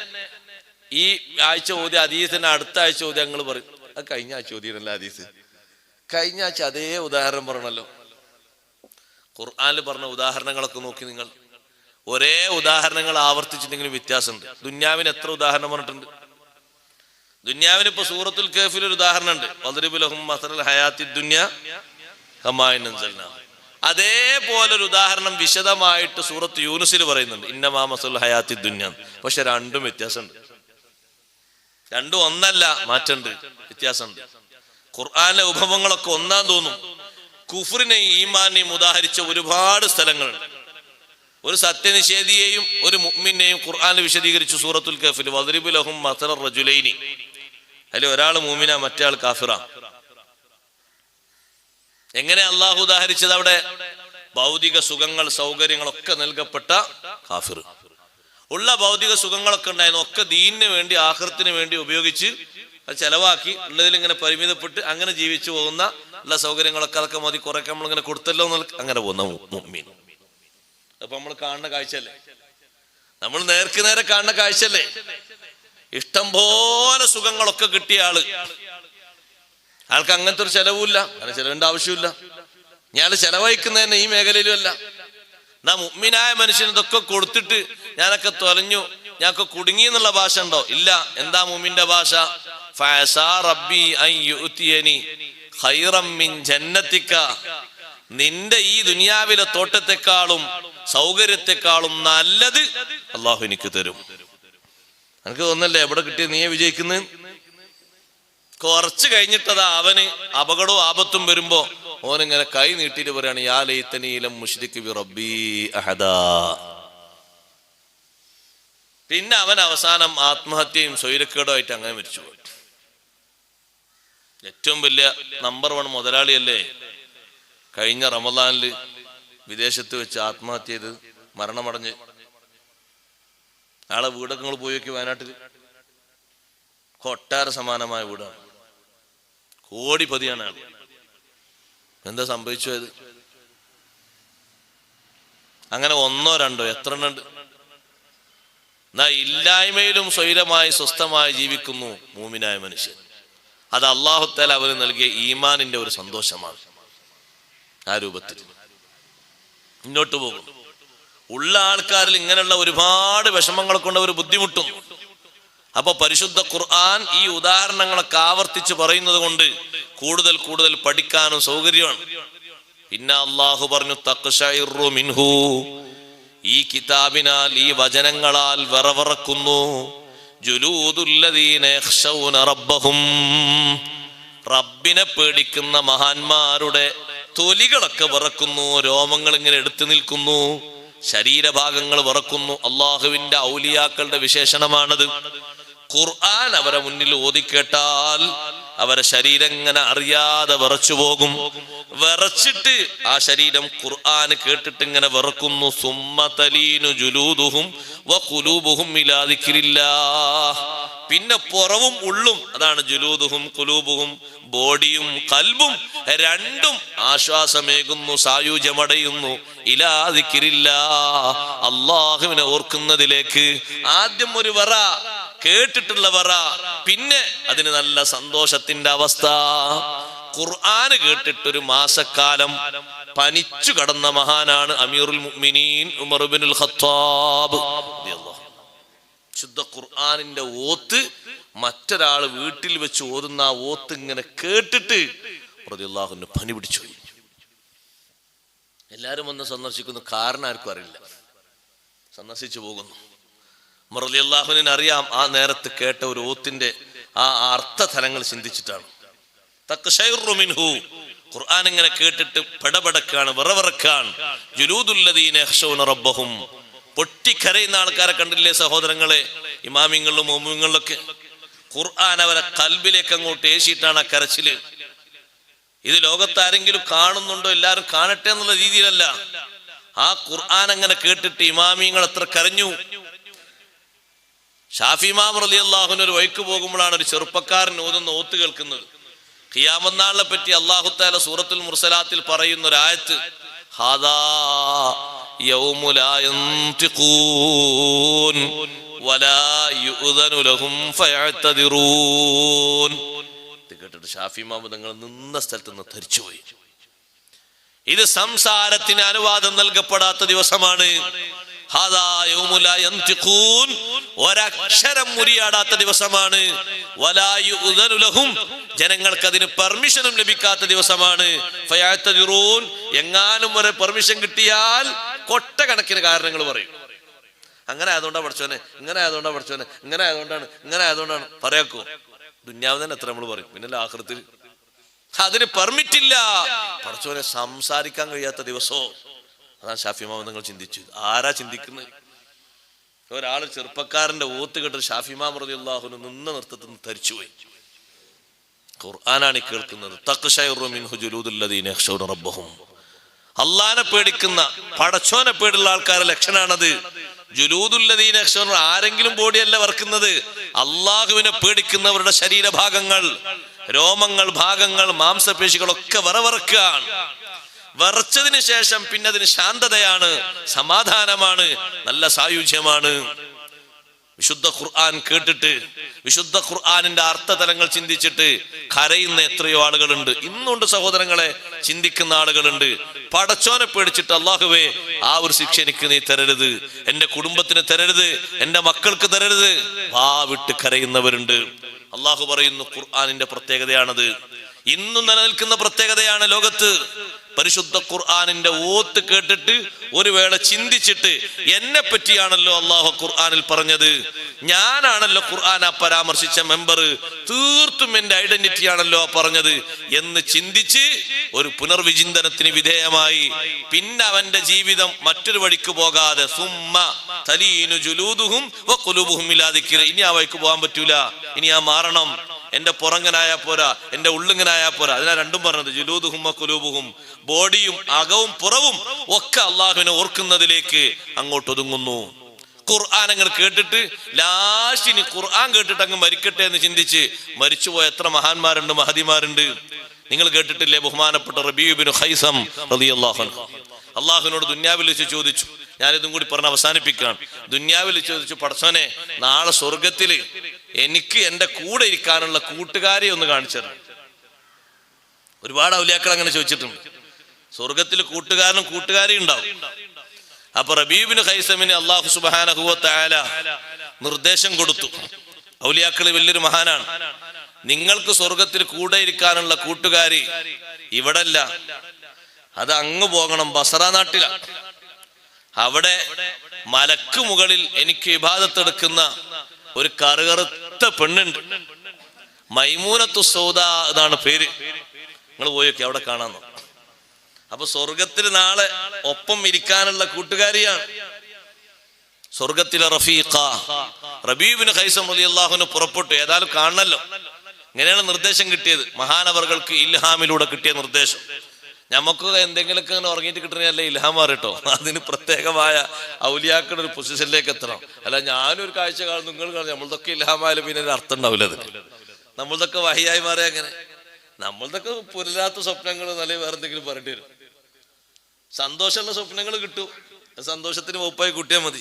ഈ ആഴ്ച ഓതി, ഹദീസ് തന്നെ അടുത്ത ആഴ്ച ഓതി, ഞങ്ങൾ പറയും അത് കഴിഞ്ഞ ആഴ്ച ഓതിയല്ല ഹദീസ്, കഴിഞ്ഞ ആഴ്ച അതേ ഉദാഹരണം പറയണല്ലോ. ഖുർആനിൽ പറഞ്ഞ ഉദാഹരണങ്ങളൊക്കെ നോക്കി നിങ്ങൾ, ഒരേ ഉദാഹരണങ്ങൾ ആവർത്തിച്ചിട്ടെങ്കിലും വ്യത്യാസമുണ്ട്. ദുന്യാവിന് എത്ര ഉദാഹരണം പറഞ്ഞിട്ടുണ്ട്? ദുന്യാവിന് ഇപ്പൊ സൂറത്തുൽ കഹ്ഫിൽ ഒരു ഉദാഹരണം ഉണ്ട്, വദ്രിബ് ലഹും മസലൽ ഹയാത്തി ദുനിയ കമാഇൻ അൻസൽനാഹു. അതേപോലെ ഒരു ഉദാഹരണം വിശദമായിട്ട് സൂറത്ത് യൂനുസിൽ പറയുന്നുണ്ട്, ഇന്നമാ മസലുൽ ഹയാത്തി ദുനിയ. പക്ഷെ രണ്ടും വ്യത്യാസമുണ്ട്. രണ്ടും ഒന്നല്ല, മാറ്റമുണ്ട്, വ്യത്യാസമുണ്ട്. ഖുർആനിലെ ഉപമങ്ങളൊക്കെ ഒന്നാൻ തോന്നും. കുഫറിനെയും ഈമാനെയും ഉദാഹരിച്ച ഒരുപാട് സ്ഥലങ്ങളുണ്ട്. ഒരു സത്യനിഷേധിയെയും ഒരു മുഅ്മിനെയും ഖുർആനിൽ വിശദീകരിച്ചു സൂറത്തുൽ കഹ്ഫിൽ, വദ്രിബ് ലഹും മസലർ റജുലൈനി. അതിൽ ഒരാൾ മുഅ്മിനാ, മറ്റേ ആൾ കാഫിറാ. എങ്ങനെ അള്ളാഹു ഉദാഹരിച്ചത്? അവിടെ ഭൗതിക സുഖങ്ങൾ സൗകര്യങ്ങളൊക്കെ നൽകപ്പെട്ട കാഫിർ. ഉള്ള ഭൗതിക സുഖങ്ങളൊക്കെ ഉണ്ടായിരുന്നു, ഒക്കെ ദീനിന് വേണ്ടി ആഖിറത്തിന് വേണ്ടി ഉപയോഗിച്ച് അത് ചെലവാക്കി ഉള്ളതിൽ ഇങ്ങനെ പരിമിതപ്പെട്ട് അങ്ങനെ ജീവിച്ചു പോകുന്ന ഉള്ള സൗകര്യങ്ങളൊക്കെ അതൊക്കെ മതി, കുറെ നമ്മളിങ്ങനെ കൊടുത്തല്ലോ അങ്ങനെ പോകുന്ന മുഅ്മിൻ. അപ്പൊ നമ്മൾ കാണുന്ന കാഴ്ചയല്ലേ, നമ്മൾ നേർക്ക് നേരെ കാണുന്ന കാഴ്ചയല്ലേ. ഇഷ്ടം പോലെ സുഖങ്ങളൊക്കെ കിട്ടിയ ആൾക്ക് അങ്ങനത്തെ ഒരു ചെലവുമില്ല, അങ്ങനെ ചെലവിന്റെ ആവശ്യമില്ല. ഞാൻ ചെലവഴിക്കുന്നതന്നെ ഈ മേഖലയിലും അല്ല. എന്നാ മുഅ്മിനായ മനുഷ്യൻ ഇതൊക്കെ കൊടുത്തിട്ട് ഞാനൊക്കെ തൊലഞ്ഞു, ഞാനൊക്കെ കുടുങ്ങി എന്നുള്ള ഭാഷ ഉണ്ടോ? ഇല്ല. എന്താ മുഅ്മിന്റെ ഭാഷ? ഫഅസാ റബ്ബി അൻ യുഅ്തിയനി ഖൈറൻ മിൻ ജന്നതിക. നിന്റെ ഈ ദുനിയാവിലെ തോട്ടത്തെക്കാളും സൗകര്യത്തെക്കാളും നല്ലത് അള്ളാഹു എനിക്ക് തരും. എനിക്ക് തോന്നല്ലേ എവിടെ കിട്ടിയ നീയെ വിജയിക്കുന്നത്? കുറച്ച് കഴിഞ്ഞിട്ടതാ അവന് അപകടവും ആപത്തും വരുമ്പോ ഓനിങ്ങനെ കൈ നീട്ടിട്ട് പറയാണ്, യാ ലൈതനീ ലം മുശ്രിക് ബി റബ്ബി അഹദാ. പിന്നെ അവൻ അവസാനം ആത്മഹത്യയും സ്വൈരക്കേടുമായിട്ട് അങ്ങനെ മരിച്ചുപോയി. ഏറ്റവും വലിയ നമ്പർ 1 മുതലാളിയല്ലേ കഴിഞ്ഞ റമദാനില് വിദേശത്ത് വെച്ച് ആത്മഹത്യ ചെയ്ത് മരണമടഞ്ഞ്. ആളെ വീടൊക്കെ നിങ്ങൾ പോയി നോക്കി, വയനാട്ടിൽ കൊട്ടാര സമാനമായ വീടാണ്, കോടിപതിയാണ് ആൾ. എന്താ സംഭവിച്ചു? അത് അങ്ങനെ 1 2 എത്ര എണ്ണുണ്ട്? എന്നാ ഇല്ലായ്മയിലും സ്വൈരമായി സ്വസ്ഥമായി ജീവിക്കുന്നു മൂമിനായ മനുഷ്യൻ. അത് അല്ലാഹു തആല അവന് നൽകിയ ഈമാനിന്റെ ഒരു സന്തോഷമാണ്. ആ രൂപത്തിൽ മുന്നോട്ട് പോകും. ഉള്ള ആൾക്കാരിൽ ഇങ്ങനെയുള്ള ഒരുപാട് വിഷമങ്ങൾ കൊണ്ട് അവർ ബുദ്ധിമുട്ടും. അപ്പൊ പരിശുദ്ധ ഖുർആൻ ഈ ഉദാഹരണങ്ങളൊക്കെ ആവർത്തിച്ച് പറയുന്നത് കൊണ്ട് കൂടുതൽ കൂടുതൽ പഠിക്കാനും സൗകര്യമാണ്. പിന്നെ അള്ളാഹു പറഞ്ഞു, തഖ്ശഇറു മിൻഹു, ഈ കിതാബിനാൽ ഈ വചനങ്ങളാൽ വിറവിറക്കുന്നു ജുലൂദുല്ലദീന യഖ്ശൗന റബ്ബഹും, റബ്ബിനെ പേടിക്കുന്ന മഹാന്മാരുടെ തൊലികളൊക്കെ വിറക്കുന്നു, രോമങ്ങൾ ഇങ്ങനെ എടുത്തു നിൽക്കുന്നു, ശരീരഭാഗങ്ങൾ വിറക്കുന്നു. അള്ളാഹുവിന്റെ ഔലിയാക്കളുടെ വിശേഷണമാണത്. ഖുർആൻ അവരെ മുന്നിൽ ഓതിക്കേട്ടാൽ അവരെ ശരീരം ഇങ്ങനെ അറിയാതെ വിറച്ചു പോകും. വിറച്ചിട്ട് ആ ശരീരം ഖുർആൻ കേട്ടിട്ട് ഇങ്ങനെ വിറക്കുന്നു. സുമ്മ തലീനു ജുലൂദുഹും വഖുലൂബുഹും ഇലാ ദിക്രില്ലാഹ്. പിന്നെ പുറവും ഉള്ളും, അതാണ് ജുലൂദുഹും ഖുലൂബുഹും, ബോഡിയും കൽബും രണ്ടും ആശ്വാസമേകുന്നു, സായുജ്യമടയുന്നു. ഇലാ ദിക്രില്ലാഹ്, അല്ലാഹുവിനെ ഓർക്കുന്നതിലേക്ക്. ആദ്യം ഒരു വറ, കേട്ടിട്ടുള്ള വറ, പിന്നെ അതിന് നല്ല സന്തോഷത്തിന്റെ അവസ്ഥ. ഖുർആന് കേട്ടിട്ടൊരു മാസക്കാലം പനിച്ചു കടന്ന മഹാനാണ് അമീറുൽ മുഅ്മിനീൻ ഉമർ ഇബ്നുൽ ഖത്താബ് റളിയല്ലാഹു. ശുദ്ധ ഖുർആനിന്റെ ഓത്ത് മറ്റൊരാൾ വീട്ടിൽ വെച്ച് ഓതുന്ന ആ ഓത്ത് ഇങ്ങനെ കേട്ടിട്ട് റളിയല്ലാഹു അൻഹു പനി പിടിച്ചു. എല്ലാവരും വന്ന് സന്ദർശിക്കുന്നു, കാരണം ആർക്കും അറിയില്ല, സന്ദർശിച്ചു പോകുന്നു. ഉമർ റളിയല്ലാഹുവിന് അറിയാം ആ നേരത്ത് കേട്ട ഒരു ഓത്തിന്റെ ആ അർത്ഥതലങ്ങൾ ചിന്തിച്ചിട്ടാണ്. തഖ്ശൈറു മിൻഹു, ഖുർആൻ ഇങ്ങനെ കേട്ടിട്ട് പെടപെടക്കാണ്, വിറവിറക്കാണ്. ജുലൂദുല്ലദീന യഖ്ശൗന റബ്ബഹും, പൊട്ടിക്കരയുന്ന ആൾക്കാരെ കണ്ടില്ലേ സഹോദരങ്ങളെ, ഇമാമിങ്ങളിലും മുഅ്മിനീങ്ങളിലൊക്കെ. ഖുർആൻ അവരെ കൽബിലേക്ക് അങ്ങോട്ട് ഏശിയിട്ടാണ് ആ കരച്ചില്. ഇത് ലോകത്താരെങ്കിലും കാണുന്നുണ്ടോ, എല്ലാവരും കാണട്ടെ എന്നുള്ള രീതിയിലല്ല. ആ ഖുർആൻ അങ്ങനെ കേട്ടിട്ട് ഇമാമിങ്ങൾ എത്ര കരഞ്ഞു. ഷാഫി ഇമാം റളിയല്ലാഹു അൻഹു ഒരു വഴിക്ക് പോകുമ്പോഴാണ് ഒരു ചെറുപ്പക്കാരൻ ഓതുന്ന ഓത്ത് കേൾക്കുന്നത്. ഖിയാമത്ത് നാളിനെ പറ്റി അല്ലാഹു തആല സൂറത്തുൽ മുർസലാത്തിൽ പറയുന്ന ഒരു ആയത്ത്, ഹാദാ യൗമു ലാ യൻതിഖൂൻ വലാ യുഅ്ദനു ലഹും ഫയഅ്തദിറൂൻ. ഇത് കേട്ടിട്ട് ഷാഫി ഇമാം തങ്ങൾ നിന്ന സ്ഥലത്ത് നിന്ന് ധരിച്ചുപോയി. ഇത് സംസാരത്തിന് അനുവാദം നൽകപ്പെടാത്ത ദിവസമാണ്. ഹാദാ യൗമു ലാ യൻതിഖൂൻ, ഒരക്ഷരം മുറിയാടാത്ത ദിവസമാണ്. വലാ യുഅ്ദനു ലഹും, ജനങ്ങൾക്ക് അതിന് പെർമിഷനും ലഭിക്കാത്ത ദിവസമാണ്. ഫയഅ്തദിറൂൻ, എങ്ങാനും ഒരു പെർമിഷൻ കിട്ടിയാൽ കൊട്ടക്കണക്കിന് കാരണങ്ങൾ പറയും. അങ്ങനെ ആയതുകൊണ്ടാണ് പഠിച്ചോനെ, ഇങ്ങനെ ആയതുകൊണ്ടാണ് പഠിച്ചോനെ, ഇങ്ങനെ ആയതുകൊണ്ടാണ് പറയാക്കോ. ദുന്യാവ് തന്നെ എത്ര നമ്മൾ പറയും, പിന്നെ ആഖിറത്തിൽ അതിന് പെർമിറ്റില്ല. പഠിച്ചോനെ സംസാരിക്കാൻ കഴിയാത്ത ദിവസോ. അതാണ് ഷാഫി ഇമാം നിങ്ങൾ ചിന്തിച്ചു. ആരാ ചിന്തിക്കുന്നത്? ഒരാള് ചെറുപ്പക്കാരന്റെ ഓത്ത് കേട്ട് ഷാഫി ഇമാം റളിയല്ലാഹു അൻഹു നിന്ന നൃത്തത്തിൽ നിന്ന് ധരിച്ചുപോയി. ഖുർആനാണ് കേൾക്കുന്നത്. തഖ്ശൈറു മിൻഹു ജുലൂദുല്ലദീന യഖ്ശൗന റബ്ബഹും, അള്ളാനെ പേടിക്കുന്ന, പടച്ചോനെ പേടിയുള്ള ആൾക്കാരുടെ ലക്ഷണാണത്. ജുലൂദുല്ലദീന യഖ്ശൗന, ആരെങ്കിലും ബോഡിയല്ല വറക്കുന്നത്, അള്ളാഹുവിനെ പേടിക്കുന്നവരുടെ ശരീരഭാഗങ്ങൾ, രോമങ്ങൾ, ഭാഗങ്ങൾ, മാംസപേശികളൊക്കെ വിറവിറക്കുകയാണ്. വിറച്ചതിന് ശേഷം പിന്നെ അതിന് ശാന്തതയാണ്, സമാധാനമാണ്, നല്ല സായുജ്യമാണ്. വിശുദ്ധ ഖുർആൻ കേട്ടിട്ട്, വിശുദ്ധ ഖുർആനിന്റെ അർത്ഥതലങ്ങൾ ചിന്തിച്ചിട്ട് കരയുന്ന എത്രയോ ആളുകളുണ്ട്. ഇന്നുണ്ട് സഹോദരങ്ങളെ, ചിന്തിക്കുന്ന ആളുകളുണ്ട്. പടച്ചോനെ പേടിച്ചിട്ട് അല്ലാഹുവേ ആ ഒരു ശിക്ഷ എനിക്ക് നീ തരരുത്, എന്റെ കുടുംബത്തിന് തരരുത്, എന്റെ മക്കൾക്ക് തരരുത്, വാ വിട്ട് കരയുന്നവരുണ്ട്. അല്ലാഹു പറയുന്നു ഖുർആനിന്റെ പ്രത്യേകതയാണത്. ഇന്നും നിലനിൽക്കുന്ന പ്രത്യേകതയാണ് ലോകത്ത്. പരിശുദ്ധ ഖുർആനിന്റെ ഓത്ത് കേട്ടിട്ട് ഒരു വേള ചിന്തിച്ചിട്ട്, എന്നെ പറ്റിയാണല്ലോ അള്ളാഹു ഖുർആനിൽ പറഞ്ഞത്, ഞാനാണല്ലോ ഖുർആൻ ആ പരാമർശിച്ച മെമ്പർ, തീർത്തും എന്റെ ഐഡന്റിറ്റി ആണല്ലോ പറഞ്ഞത് എന്ന് ചിന്തിച്ച് ഒരു പുനർവിചിന്തനത്തിന് വിധേയമായി പിന്നെ അവന്റെ ജീവിതം മറ്റൊരു വഴിക്ക് പോകാതെ, സുമ്മ തലീനു ജുലൂദുഹും വഖുലൂബുഹും ഇലാ ദിക്രി, ഇനി ആ വഴിക്ക് പോകാൻ പറ്റൂല, ഇനി ആ മാറണം, എന്റെ പുറങ്ങനായാ പോരാ, എന്റെ ഉള്ളിങ്ങനായാ പോരാ. അതിനാ രണ്ടും പറഞ്ഞത്, ജുലൂദുഹും വഖുലൂബുഹും, ബോഡിയും അകവും പുറവും ഒക്കെ അള്ളാഹുവിനെ ഓർക്കുന്നതിലേക്ക് അങ്ങോട്ട് ഒതുങ്ങുന്നു. ഖുർആൻ അങ്ങ് കേട്ടിട്ട് ലാസ്റ്റിന് ഖുർആൻ കേട്ടിട്ട് അങ്ങ് മരിക്കട്ടെ എന്ന് ചിന്തിച്ച് മരിച്ചുപോയ എത്ര മഹാന്മാരുണ്ട്, മഹദിമാരുണ്ട്. നിങ്ങൾ കേട്ടിട്ടില്ലേ ബഹുമാനപ്പെട്ട റബീഉ ഇബ്നു ഖൈസം റളിയല്ലാഹു അൻഹു അള്ളാഹുവിനോട് ദുന്യാവിൽ വെച്ച് ചോദിച്ചു, ഞാനിതും കൂടി പറഞ്ഞ് അവസാനിപ്പിക്കാം. ദുന്യാവിൽ ചോദിച്ചു, പടച്ചോനെ നാളെ സ്വർഗത്തില് എനിക്ക് എന്റെ കൂടെ ഇരിക്കാനുള്ള കൂട്ടുകാരെ ഒന്ന് കാണിച്ചത്. ഒരുപാട് ഔലിയാക്കൾ അങ്ങനെ ചോദിച്ചിട്ടുണ്ട്. സ്വർഗത്തിൽ കൂട്ടുകാരനും കൂട്ടുകാരിയും ഉണ്ടാവും. അപ്പൊ റബീഉ ഇബ്നു ഖൈസമിന് അല്ലാഹു സുബ്ഹാനഹു വ തആല നിർദ്ദേശം കൊടുത്തു. ഔലിയാക്കള് വലിയൊരു മഹാനാണ്. നിങ്ങൾക്ക് സ്വർഗത്തിൽ കൂടെ ഇരിക്കാനുള്ള കൂട്ടുകാരി ഇവിടല്ല, അത് അങ്ങ് പോകണം, ബസറ നാട്ടിലാണ്. അവിടെ മലക്ക് മുകളിൽ എനിക്ക് ഇബാദത്ത് എടുക്കുന്ന ഒരു കറുകറുത്ത പെണ്ണുണ്ട്, മൈമൂനത്തു സൗദ എന്നാണ് പേര്. നിങ്ങൾ പോയൊക്കെ അവിടെ കാണാന്നോ. അപ്പൊ സ്വർഗത്തിൽ നാളെ ഒപ്പം ഇരിക്കാനുള്ള കൂട്ടുകാരിയാണ്, സ്വർഗത്തിലെ റഫീഖ. റബീഉ ഇബ്നു ഖൈസം റളിയല്ലാഹു അൻഹു പുറപ്പെട്ടു. ഏതായാലും കാണണല്ലോ. ഇങ്ങനെയാണ് നിർദ്ദേശം കിട്ടിയത്, മഹാനവറുകൾക്ക് ഇൽഹാമിലൂടെ കിട്ടിയ നിർദ്ദേശം. നമുക്ക് എന്തെങ്കിലുമൊക്കെ ഉറങ്ങിയിട്ട് കിട്ടണല്ലേ ഇൽഹാം മാറിട്ടോ, അതിന് പ്രത്യേകമായ ഔലിയാക്കളുടെ ഒരു പൊസിഷനിലേക്ക് എത്തണം. അല്ല ഞാനൊരു കാഴ്ച കാണും, നിങ്ങൾ കാണും, നമ്മളതൊക്കെ ഇൽഹാമായാലും പിന്നെ ഒരു അർത്ഥം ഉണ്ടാവില്ല. അതിന് നമ്മളതൊക്കെ വഹിയായി മാറിയ അങ്ങനെ, നമ്മളതൊക്കെ പുലരാത്ത സ്വപ്നങ്ങൾ നല്ല വേറെ എന്തെങ്കിലും പറയേണ്ടി വരും. സന്തോഷമുള്ള സ്വപ്നങ്ങൾ കിട്ടും, സന്തോഷത്തിന് ഒപ്പായി കൂട്ടിയാൽ മതി.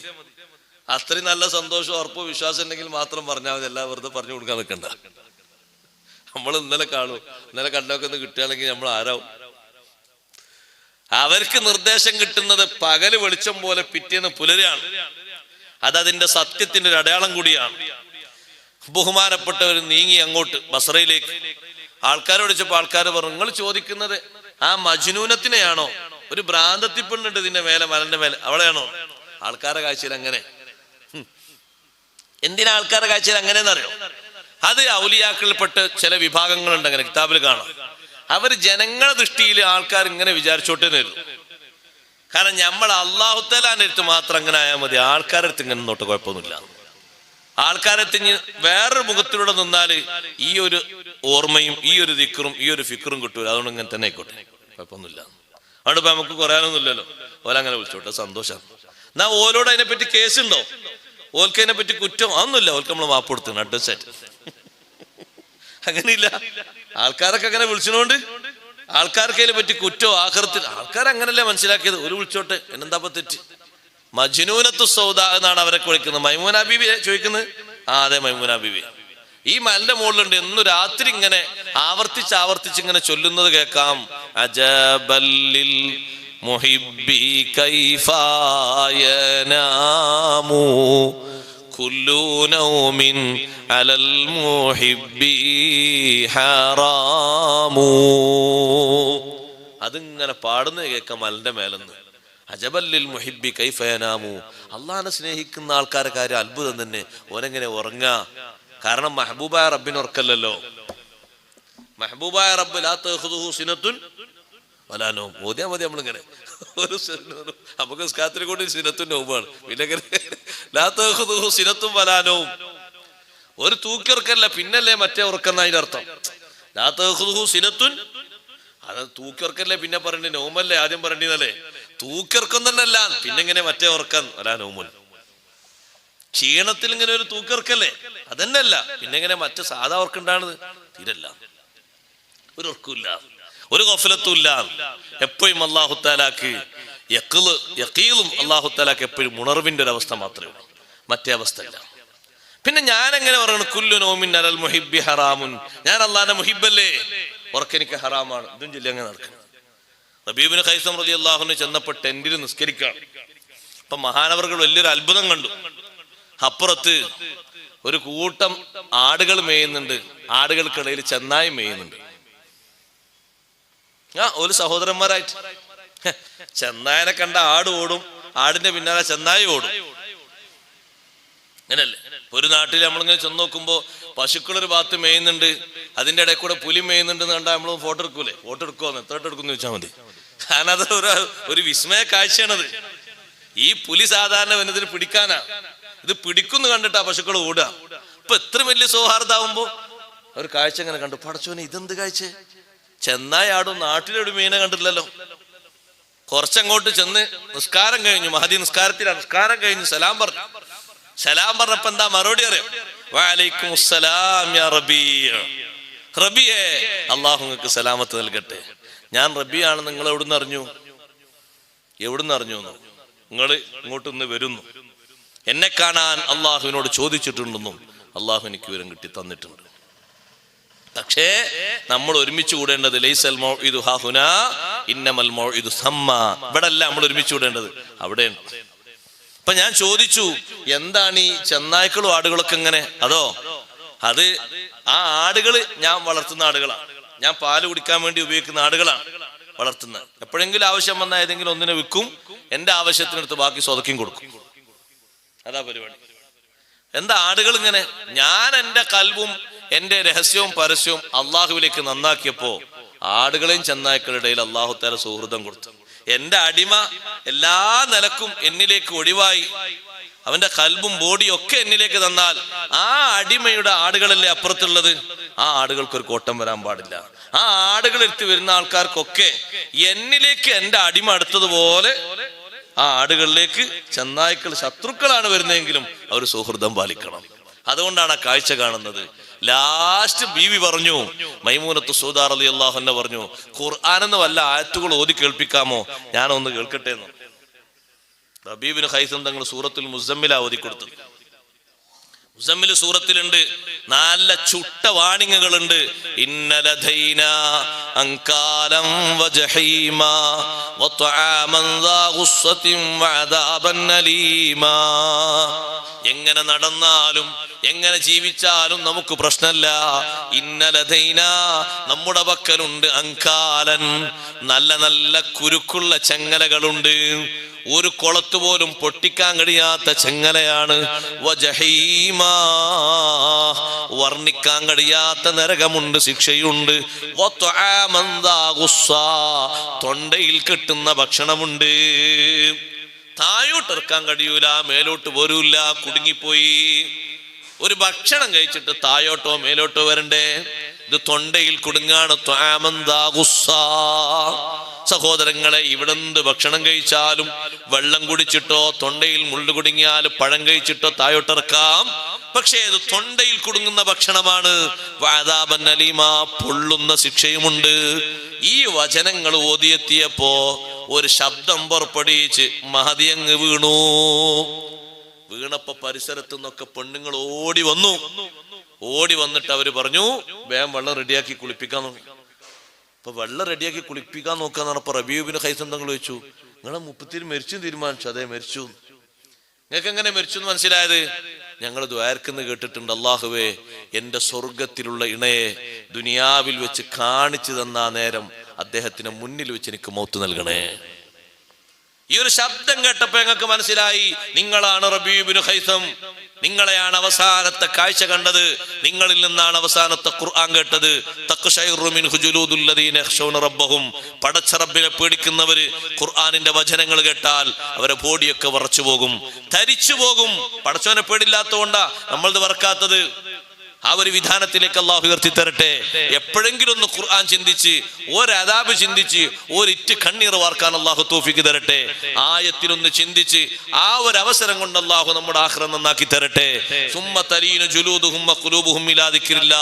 അത്രയും നല്ല സന്തോഷം, ഉറപ്പോ വിശ്വാസം ഉണ്ടെങ്കിൽ മാത്രം പറഞ്ഞാൽ മതി, എല്ലാം വെറുതെ പറഞ്ഞു കൊടുക്കാൻ നിൽക്കണ്ട. നമ്മൾ ഇന്നലെ കാണും, ഇന്നലെ കണ്ടൊക്കെ ഒന്ന് കിട്ടുകയാണെങ്കിൽ നമ്മൾ ആരാവും. അവർക്ക് നിർദ്ദേശം കിട്ടുന്നത് പകല് വെളിച്ചം പോലെ പിറ്റേന്ന് പുലരാണ്. അതതിന്റെ സത്യത്തിന്റെ ഒരു അടയാളം കൂടിയാണ്. ബഹുമാനപ്പെട്ടവർ നീങ്ങി അങ്ങോട്ട് ബസറയിലേക്ക്. ആൾക്കാരോട് ചോദിച്ചപ്പോ ആൾക്കാർ പറഞ്ഞു, നിങ്ങൾ ചോദിക്കുന്നത് ആ മജ്നൂനത്തിനെയാണോ? ഒരു ഭ്രാന്തത്തിപ്പെണ്ണുണ്ട് ഇതിന്റെ മേലെ, മലന്റെ മേലെ. അവളെയാണോ? ആൾക്കാരുടെ കാഴ്ചയിൽ അങ്ങനെ. എന്തിനാ ആൾക്കാരുടെ കാഴ്ചയിൽ അങ്ങനെയെന്നറിയോ? അത് ഔലിയാക്കളിൽപ്പെട്ട ചില വിഭാഗങ്ങളുണ്ട്, അങ്ങനെ കിതാബിൽ കാണാം. അവർ ജനങ്ങളുടെ ദൃഷ്ടിയിൽ ആൾക്കാർ ഇങ്ങനെ വിചാരിച്ചോട്ടേ നേരും. കാരണം നമ്മൾ അള്ളാഹു തആലാന്റെ അടുത്ത് മാത്രം അങ്ങനെ ആയാൽ മതി, ആൾക്കാരുടെ അടുത്ത് ഇങ്ങനെ നോട്ട് കുഴപ്പമൊന്നുമില്ല. ആൾക്കാരെ തിഞ്ഞ് വേറൊരു മുഖത്തിലൂടെ നിന്നാൽ ഈ ഒരു ഓർമ്മയും ഈ ഒരു ദിക്റും ഈ ഒരു ഫിക്റും കിട്ടൂല. അതുകൊണ്ട് ഇങ്ങനെ തന്നെ ആയിക്കോട്ടെ, കുഴപ്പമൊന്നുമില്ല. അതുകൊണ്ട് ഇപ്പൊ നമുക്ക് കുറയാനൊന്നുമില്ലല്ലോ. ഓലങ്ങനെ വിളിച്ചോട്ടെ, സന്തോഷം. എന്നാ ഓലോട് അതിനെപ്പറ്റി കേസുണ്ടോ? ഓൽക്ക് അതിനെ പറ്റി കുറ്റം അതൊന്നുമില്ല. ഓൽക്ക് നമ്മൾ മാപ്പ് കൊടുത്തു അഡ്വസേറ്റ്. അങ്ങനെയില്ല. ആൾക്കാരൊക്കെ അങ്ങനെ വിളിച്ചതുകൊണ്ട് ആൾക്കാർക്ക് അതിനെ പറ്റി കുറ്റോ ആഖിറത്തിൽ ആൾക്കാരങ്ങനല്ലേ മനസ്സിലാക്കിയത്. ഒരു വിളിച്ചോട്ടെ, എന്നെന്താ തെറ്റ്? മജ്നൂനത്തു സൗദ എന്നാണ് അവരൊക്കെ വിളിക്കുന്നത്. മൈമൂന ബീബി ചോദിക്കുന്നത്. അതെ, മൈമൂന ബീബി. ഈ മലന്റെ മുകളിലുണ്ട്. എന്നു രാത്രി ഇങ്ങനെ ആവർത്തിച്ച് ഇങ്ങനെ ചൊല്ലുന്നത് കേൾക്കാം. അജബല്ലിൽ മുഹിബ്ബി കൈഫാ യനാമു കുല്ലു നൗമിൻ അലൽ മുഹിബ്ബി ഹറാമു. അതിങ്ങനെ പാടുന്നത് കേൾക്കാം മലന്റെ മേലെന്ന്. അജബല്ലിൽ മുഹിബ്ബി കൈഫ യനാമു. അള്ളാഹിനെ സ്നേഹിക്കുന്ന ആൾക്കാരെ കാര്യം അത്ഭുതം തന്നെ. ഓനെങ്ങനെ ഉറങ്ങാ? കാരണം മെഹബൂബായ റബ്ബിന് ഉറക്കല്ലല്ലോ. മെഹബൂബായ റബ്ബ് ലാ തഖുദുഹു സിനത്തുൻ വലാ നൗം. ഓതിയാ മതി നമ്മളിങ്ങനെ. ഒരു നമുക്ക് സ്കാത്തിനെ കൊണ്ട് സിനത്തുൻ നൗമാണ്. പിന്നെ ലാ തഖുദുഹു സിനത്തുൻ വലാ നൗം. ഒരു തൂക്കിയുറക്കല്ല, പിന്നല്ലേ മറ്റേ ഉറക്കുന്ന അതിന്റെ അർത്ഥം. ലാ തഖുദുഹു സിനത്തുൻ, അത് തൂക്കിയുറക്കല്ലേ പിന്നെ പറയണ്ടേ? നൗമല്ലേ ആദ്യം പറയണ്ടല്ലേ? തൂക്കിയുറക്കം തന്നെയല്ല, പിന്നെങ്ങനെ മറ്റേ ഉറക്കാൻ വലാ നൗമുൻ. ക്ഷീണത്തിൽ ഇങ്ങനെ ഒരു തൂക്കിയുറക്കല്ലേ, അതന്നെയല്ല. പിന്നെങ്ങനെ മറ്റു സാധാ ഉറക്കുണ്ടാണ്? തീരല്ല. ഒരു ഉറക്കില്ല, ഒരു ഗഫലത്തും ഇല്ല. എപ്പോഴും അല്ലാഹു തആലാക്ക് യഖീലും അല്ലാഹു തആലാക്ക് എപ്പോഴും ഉണർവിന്റെ ഒരു അവസ്ഥ മാത്രമേ ഉള്ളൂ, മറ്റേ അവസ്ഥ ഇല്ല. പിന്നെ ഞാൻ എങ്ങനെ പറയണം? കുല്ലു നൗമിൻ അലൽ മുഹിബ്ബി ഹറാമുൻ. ഞാൻ അല്ലാഹുവിന്റെ മുഹിബ്ബല്ലേ, ഉറക്കെനിക്ക് ഹറാമാണ്. ഇതും ചൊല്ലി അങ്ങനെ നടക്കണം. റബീഉ ഇബ്നു ഖൈസം റളിയല്ലാഹു അൻഹു ചെന്നപ്പോൾ ടെന്റിൽ നിസ്കരിക്കുകയാണ്. അപ്പൊ മഹാനവറുകൾ വലിയൊരു അത്ഭുതം കണ്ടു. അപ്പുറത്ത് ഒരു കൂട്ടം ആടുകൾ മേയുന്നുണ്ട്, ആടുകൾക്കിടയിൽ ചെന്നായി മേയുന്നുണ്ട്. ഒരു സഹോദരന്മാരായിട്ട്. ചെന്നായനെ കണ്ട ആട് ഓടും, ആടിന്റെ പിന്നാലെ ചെന്നായി ഓടും. അങ്ങനല്ലേ? ഒരു നാട്ടിൽ നമ്മളിങ്ങനെ ചെന്ന് നോക്കുമ്പോ പശുക്കളൊരു ഭാഗത്ത് മേയുന്നുണ്ട്, അതിന്റെ ഇടയിൽ കൂടെ പുലി മേയുന്നുണ്ട് എന്ന് കണ്ടാൽ നമ്മൾ ഫോട്ടോ എടുക്കൂലേ? ഫോട്ടോ എടുക്കുവോന്ന് എത്ര എടുക്കുന്നു ചോദിച്ചാൽ മതി. കാരണം അത് ഒരു വിസ്മയ കാഴ്ചയാണത്. ഈ പുലി സാധാരണ വന്നതിന് പിടിക്കാനാ, ഇത് പിടിക്കുന്നു കണ്ടിട്ടാ പശുക്കൾ ഓടുക. ഇപ്പൊ എത്ര വലിയ സൗഹാർദ്ദമാകുമ്പോ ഒരു കാഴ്ച ഇങ്ങനെ കണ്ടു. പടച്ചോനെ, ഇതെന്ത് കാഴ്ച? ചെന്നായി ആടും, നാട്ടിലൊരു മീനെ കണ്ടില്ലല്ലോ. കുറച്ചങ്ങോട്ട് ചെന്ന് നിസ്കാരം കഴിഞ്ഞു, മഹദി നിസ്കാരത്തിലാണ്. നിസ്കാരം കഴിഞ്ഞു സലാം പറഞ്ഞു. സലാം പറഞ്ഞപ്പോ എന്താ മറുപടി അറിയാം? വഅലൈക്കും അസ്സലാം യാ റബീഅ. റബിയെ, അള്ളാഹു നിങ്ങൾക്ക് സലാമത്ത് നൽകട്ടെ. ഞാൻ റബിയാണെന്ന് നിങ്ങൾ എവിടുന്ന് അറിഞ്ഞു? എവിടുന്ന് അറിഞ്ഞു? നിങ്ങൾ ഇങ്ങോട്ട് ഇന്ന് വരുന്നു, എന്നെ കാണാൻ അള്ളാഹുവിനോട് ചോദിച്ചിട്ടുണ്ടെന്നും അള്ളാഹു എനിക്ക് വിവരം കിട്ടി തന്നിട്ടുണ്ട്. പക്ഷേ നമ്മൾ ഒരുമിച്ച് കൂടേണ്ടത് ലൈസൽ മൗഇദു ഹാഹുനാ ഇന്നമൽ മൗഇദു സമ്മാ. ഇവിടെ അല്ല നമ്മൾ ഒരുമിച്ച് കൂടേണ്ടത്, അവിടെയാണ്. അപ്പൊ ഞാൻ ചോദിച്ചു, എന്താണ് ഈ ചെന്നായ്ക്കളും ആടുകളൊക്കെ എങ്ങനെ? അത് ആ ആടുകള് ഞാൻ വളർത്തുന്ന ആടുകളാണ്, ഞാൻ പാല് കുടിക്കാൻ വേണ്ടി ഉപയോഗിക്കുന്ന ആടുകളാണ് വളർത്തുന്നത്. എപ്പോഴെങ്കിലും ആവശ്യം വന്നാൽ ഏതെങ്കിലും ഒന്നിനെ വിൽക്കും, എന്റെ ആവശ്യത്തിനടുത്ത് ബാക്കി സ്വതക്കും കൊടുക്കും. അതാ പരിപാടി. എന്താ ആടുകൾ ഇങ്ങനെ? ഞാൻ എന്റെ കൽബും എന്റെ രഹസ്യവും പരസ്യവും അള്ളാഹുവിലേക്ക് നന്നാക്കിയപ്പോ ആടുകളെയും ചെന്നായ്ക്കളുടെ ഇടയിൽ അള്ളാഹു തആല സൗഹൃദം കൊടുത്തു. എന്റെ അടിമ എല്ലാ നിലക്കും എന്നിലേക്ക് ഒഴിവായി, അവന്റെ കൽബും ബോഡിയും ഒക്കെ എന്നിലേക്ക് തന്നാൽ ആ അടിമയുടെ ആടുകളല്ലേ അപ്പുറത്തുള്ളത്? ആ ആടുകൾക്ക് ഒരു കോട്ടം വരാൻ പാടില്ല. ആ ആടുകൾ എടുത്ത് വരുന്ന ആൾക്കാർക്കൊക്കെ എന്നിലേക്ക് എന്റെ അടിമ അടുത്തതുപോലെ ആ ആടുകളിലേക്ക് ചെന്നായ്ക്കൾ ശത്രുക്കളാണ് വരുന്നതെങ്കിലും അവർ സൗഹൃദം പാലിക്കണം. അതുകൊണ്ടാണ് ആ കാഴ്ച കാണുന്നത്. ലാസ്റ്റ് ബീവി പറഞ്ഞു, മൈമൂനത്തു സൗദ റളിയല്ലാഹു അൻഹ പറഞ്ഞു, ഖുർആനെന്ന് വല്ല ആയത്തുകൾ ഓതി കേൾപ്പിക്കാമോ? ഞാനൊന്ന് കേൾക്കട്ടെ എന്ന്. റബീഉ ഇബ്നു ഖൈസം തങ്ങൾ സൂറത്തുൽ മുസമ്മില ഓതി കൊടുത്തു. മുസമ്മിൽ സൂറത്തിലുണ്ട്, നല്ല ചുട്ട വാണിങ്ങുകളുണ്ട്. ഇന്നലദൈനാ അൻകാലം വജഹീമാ വതആമൻ ദാ ഗുസ്സത്തിൻ വഅദാബൻ അലീമാ. എങ്ങനെ നടന്നാലും എങ്ങനെ ജീവിച്ചാലും നമുക്ക് പ്രശ്നമില്ല. ഇന്നലദൈനാ, നമ്മുടെ പക്കലുണ്ട്, അൻകാലൻ, നല്ല നല്ല കുരുക്കുള്ള ചങ്ങലകളുണ്ട്. ഒരു കൊളത്ത് പോലും പൊട്ടിക്കാൻ കഴിയാത്ത ചങ്ങലയാണ്. വജഹീമാ, വർണ്ണിക്കാൻ കഴിയാത്ത നരകമുണ്ട്, ശിക്ഷയുണ്ട്. വതആമൻ ദാ ഗുസ്സാ, തൊണ്ടയിൽ കിട്ടുന്ന ഭക്ഷണമുണ്ട്. തായോട്ടിറക്കാൻ കഴിയൂല, മേലോട്ട് പോരൂല, കുടുങ്ങിപ്പോയി. ഒരു ഭക്ഷണം കഴിച്ചിട്ട് തായോട്ടോ മേലോട്ടോ വരണ്ടേ? ഇത് തൊണ്ടയിൽ കുടുങ്ങാണ്. ത്വആമൻ ദാ ഗുസ്സാ. സഹോദരങ്ങളെ, ഇവിടെന്ത് ഭക്ഷണം കഴിച്ചാലും വെള്ളം കുടിച്ചിട്ടോ തൊണ്ടയിൽ മുള്ളു കുടുങ്ങിയാൽ പഴം കഴിച്ചിട്ടോ തായോട്ടിറക്കാം. പക്ഷേ ഇത് തൊണ്ടയിൽ കുടുങ്ങുന്ന ഭക്ഷണമാണ്. വഅദാബൻ അലീമാ, പൊള്ളുന്ന ശിക്ഷയുമുണ്ട്. ഈ വചനങ്ങൾ ഓതിയെത്തിയപ്പോ ഒരു ശബ്ദം പുറപ്പെടുവിച്ച് മഹദി അങ്ങ് വീണു. വീണപ്പോ പരിസരത്തു നിന്നൊക്കെ പെണ്ണുങ്ങൾ ഓടി വന്നു. ഓടി വന്നിട്ട് അവര് പറഞ്ഞു, വേഗം വെള്ളം റെഡിയാക്കി കുളിപ്പിക്കാൻ നോക്കി. അപ്പൊ വെള്ളം റെഡിയാക്കി കുളിപ്പിക്കാൻ നോക്കാന്ന് പറഞ്ഞപ്പോ റബീഉ ഇബ്നു ഖൈസ് തങ്ങൾ ചോദിച്ചു, നിങ്ങളെ മുപ്പത്തിരി മരിച്ചു തീരുമാനിച്ചു? അതെ, മരിച്ചു. നിങ്ങൾക്ക് എങ്ങനെ മരിച്ചു എന്ന് മനസ്സിലായത്? ഞങ്ങൾ ദുആർക്കെന്ന് കേട്ടിട്ടുണ്ട്, അല്ലാഹുവേ, എന്റെ സ്വർഗത്തിലുള്ള ഇണയെ ദുനിയാവിൽ വെച്ച് കാണിച്ചു തന്ന നേരം അദ്ദേഹത്തിന് മുന്നിൽ വെച്ച് എനിക്ക് മൗത്ത് നൽകണേ. ഈ ഒരു ശബ്ദം കേട്ടപ്പോ ഞങ്ങൾക്ക് മനസ്സിലായി, നിങ്ങളാണ് റബീഉ ഇബ്നു ഖൈസം, നിങ്ങളെയാണ് അവസാനത്തെ കാഴ്ച കണ്ടത്, നിങ്ങളിൽ നിന്നാണ് അവസാനത്തെ ഖുർആൻ കേട്ടത്. തഖ്ശൈറു മിൻഹു ജുലൂദുൽ ലദീന യഖ്ശൗന റബ്ബഹും, പടച്ച റബ്ബിനെ പേടിക്കുന്നവര് ഖുർആനിന്റെ വചനങ്ങൾ കേട്ടാൽ അവരെ ബോഡിയൊക്കെ വിറച്ചു പോകും, ധരിച്ചു പോകും. പടച്ചവനെ പേടില്ലാത്തതുകൊണ്ടാ നമ്മളിത് വറക്കാത്തത്. ആ ഒരു വിധാനത്തിലേക്ക് അള്ളാഹു ഉയർത്തി തരട്ടെ. എപ്പോഴെങ്കിലും ഒന്ന് ഖുർആൻ ചിന്തിച്ച്, ഒരദാബ് ചിന്തിച്ച്, ഒരിറ്റ് കണ്ണീർ വാർക്കാൻ അള്ളാഹു തൗഫീഖ് തരട്ടെ. ആയത്തിലൊന്ന് ചിന്തിച്ച് ആ ഒരു അവസരം കൊണ്ട് അള്ളാഹു നമ്മുടെ ആഖിറത്ത് നന്നാക്കി തരട്ടെ. സുമ്മ തലീനു ജുലൂദുഹും വഖുലൂബുഹും ഇലാ ദിക്രില്ലാ,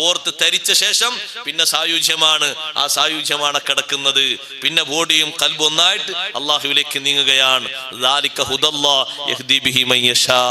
ഓർത്ത് തരിച്ച ശേഷം പിന്നെ സായുജ്യമാണ്, ആ സായുജ്യമാണ് കിടക്കുന്നത്. പിന്നെ ബോഡിയും ഖൽബും ഒന്നായിട്ട് അള്ളാഹുവിലേക്ക് നീങ്ങുകയാണ്. ദാലിക ഹുദല്ലാഹ് യഹ്ദി ബിഹി മൻ യശാ.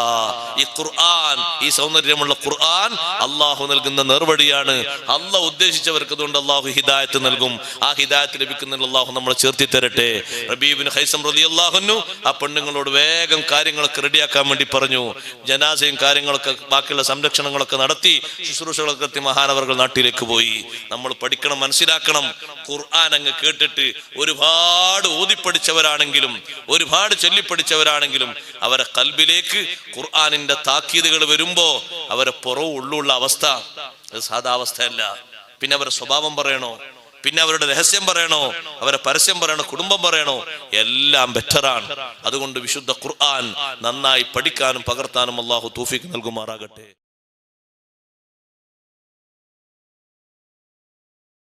ഈ ഖുർആൻ, ഈ സൗന്ദര്യമുള്ള ഖുർആൻ അള്ളാഹു നൽകുന്ന നേർവഴിയാണ്. അള്ളാഹു ഉദ്ദേശിച്ചവർക്ക് അതുകൊണ്ട് അള്ളാഹു ഹിദായത്ത് നൽകും. ആ ഹിദായത്ത് ലഭിക്കുന്നതിൽ അള്ളാഹു നമ്മളെ ചേർത്തി തരട്ടെ. റബീഉ ഇബ്നു ഖൈസം റളിയല്ലാഹു അൻഹു ആ പെണ്ണുങ്ങളോട് വേഗം കാര്യങ്ങളൊക്കെ റെഡിയാക്കാൻ വേണ്ടി പറഞ്ഞു. ജനാസയും കാര്യങ്ങളൊക്കെ ബാക്കിയുള്ള സംരക്ഷണങ്ങളൊക്കെ നടത്തി, ശുശ്രൂഷകളൊക്കെ നടത്തി മഹാനവറുകൾ നാട്ടിലേക്ക് പോയി. നമ്മൾ പഠിക്കണം, മനസ്സിലാക്കണം. ഖുർആൻ അങ്ങ് കേട്ടിട്ട് ഒരുപാട് ഓതിപ്പടിച്ചവരാണെങ്കിലും ഒരുപാട് ചൊല്ലിപ്പടിച്ചവരാണെങ്കിലും അവരെ ഖൽബിലേക്ക് ഖുർആനിന്റെ താക്കീതുകൾ വരുമ്പോ അവരെ പുറവുള്ള അവസ്ഥ അത് സാധാ അവസ്ഥയല്ല. പിന്നെ അവരുടെ സ്വഭാവം പറയണോ, പിന്നെ അവരുടെ രഹസ്യം പറയണോ, അവരെ പരസ്യം പറയണോ, കുടുംബം പറയണോ, എല്ലാം ബെറ്ററാണ്. അതുകൊണ്ട് വിശുദ്ധ ഖുർആൻ നന്നായി പഠിക്കാനും പകർത്താനും അല്ലാഹു തൗഫീഖ് നൽകുമാറാകട്ടെ.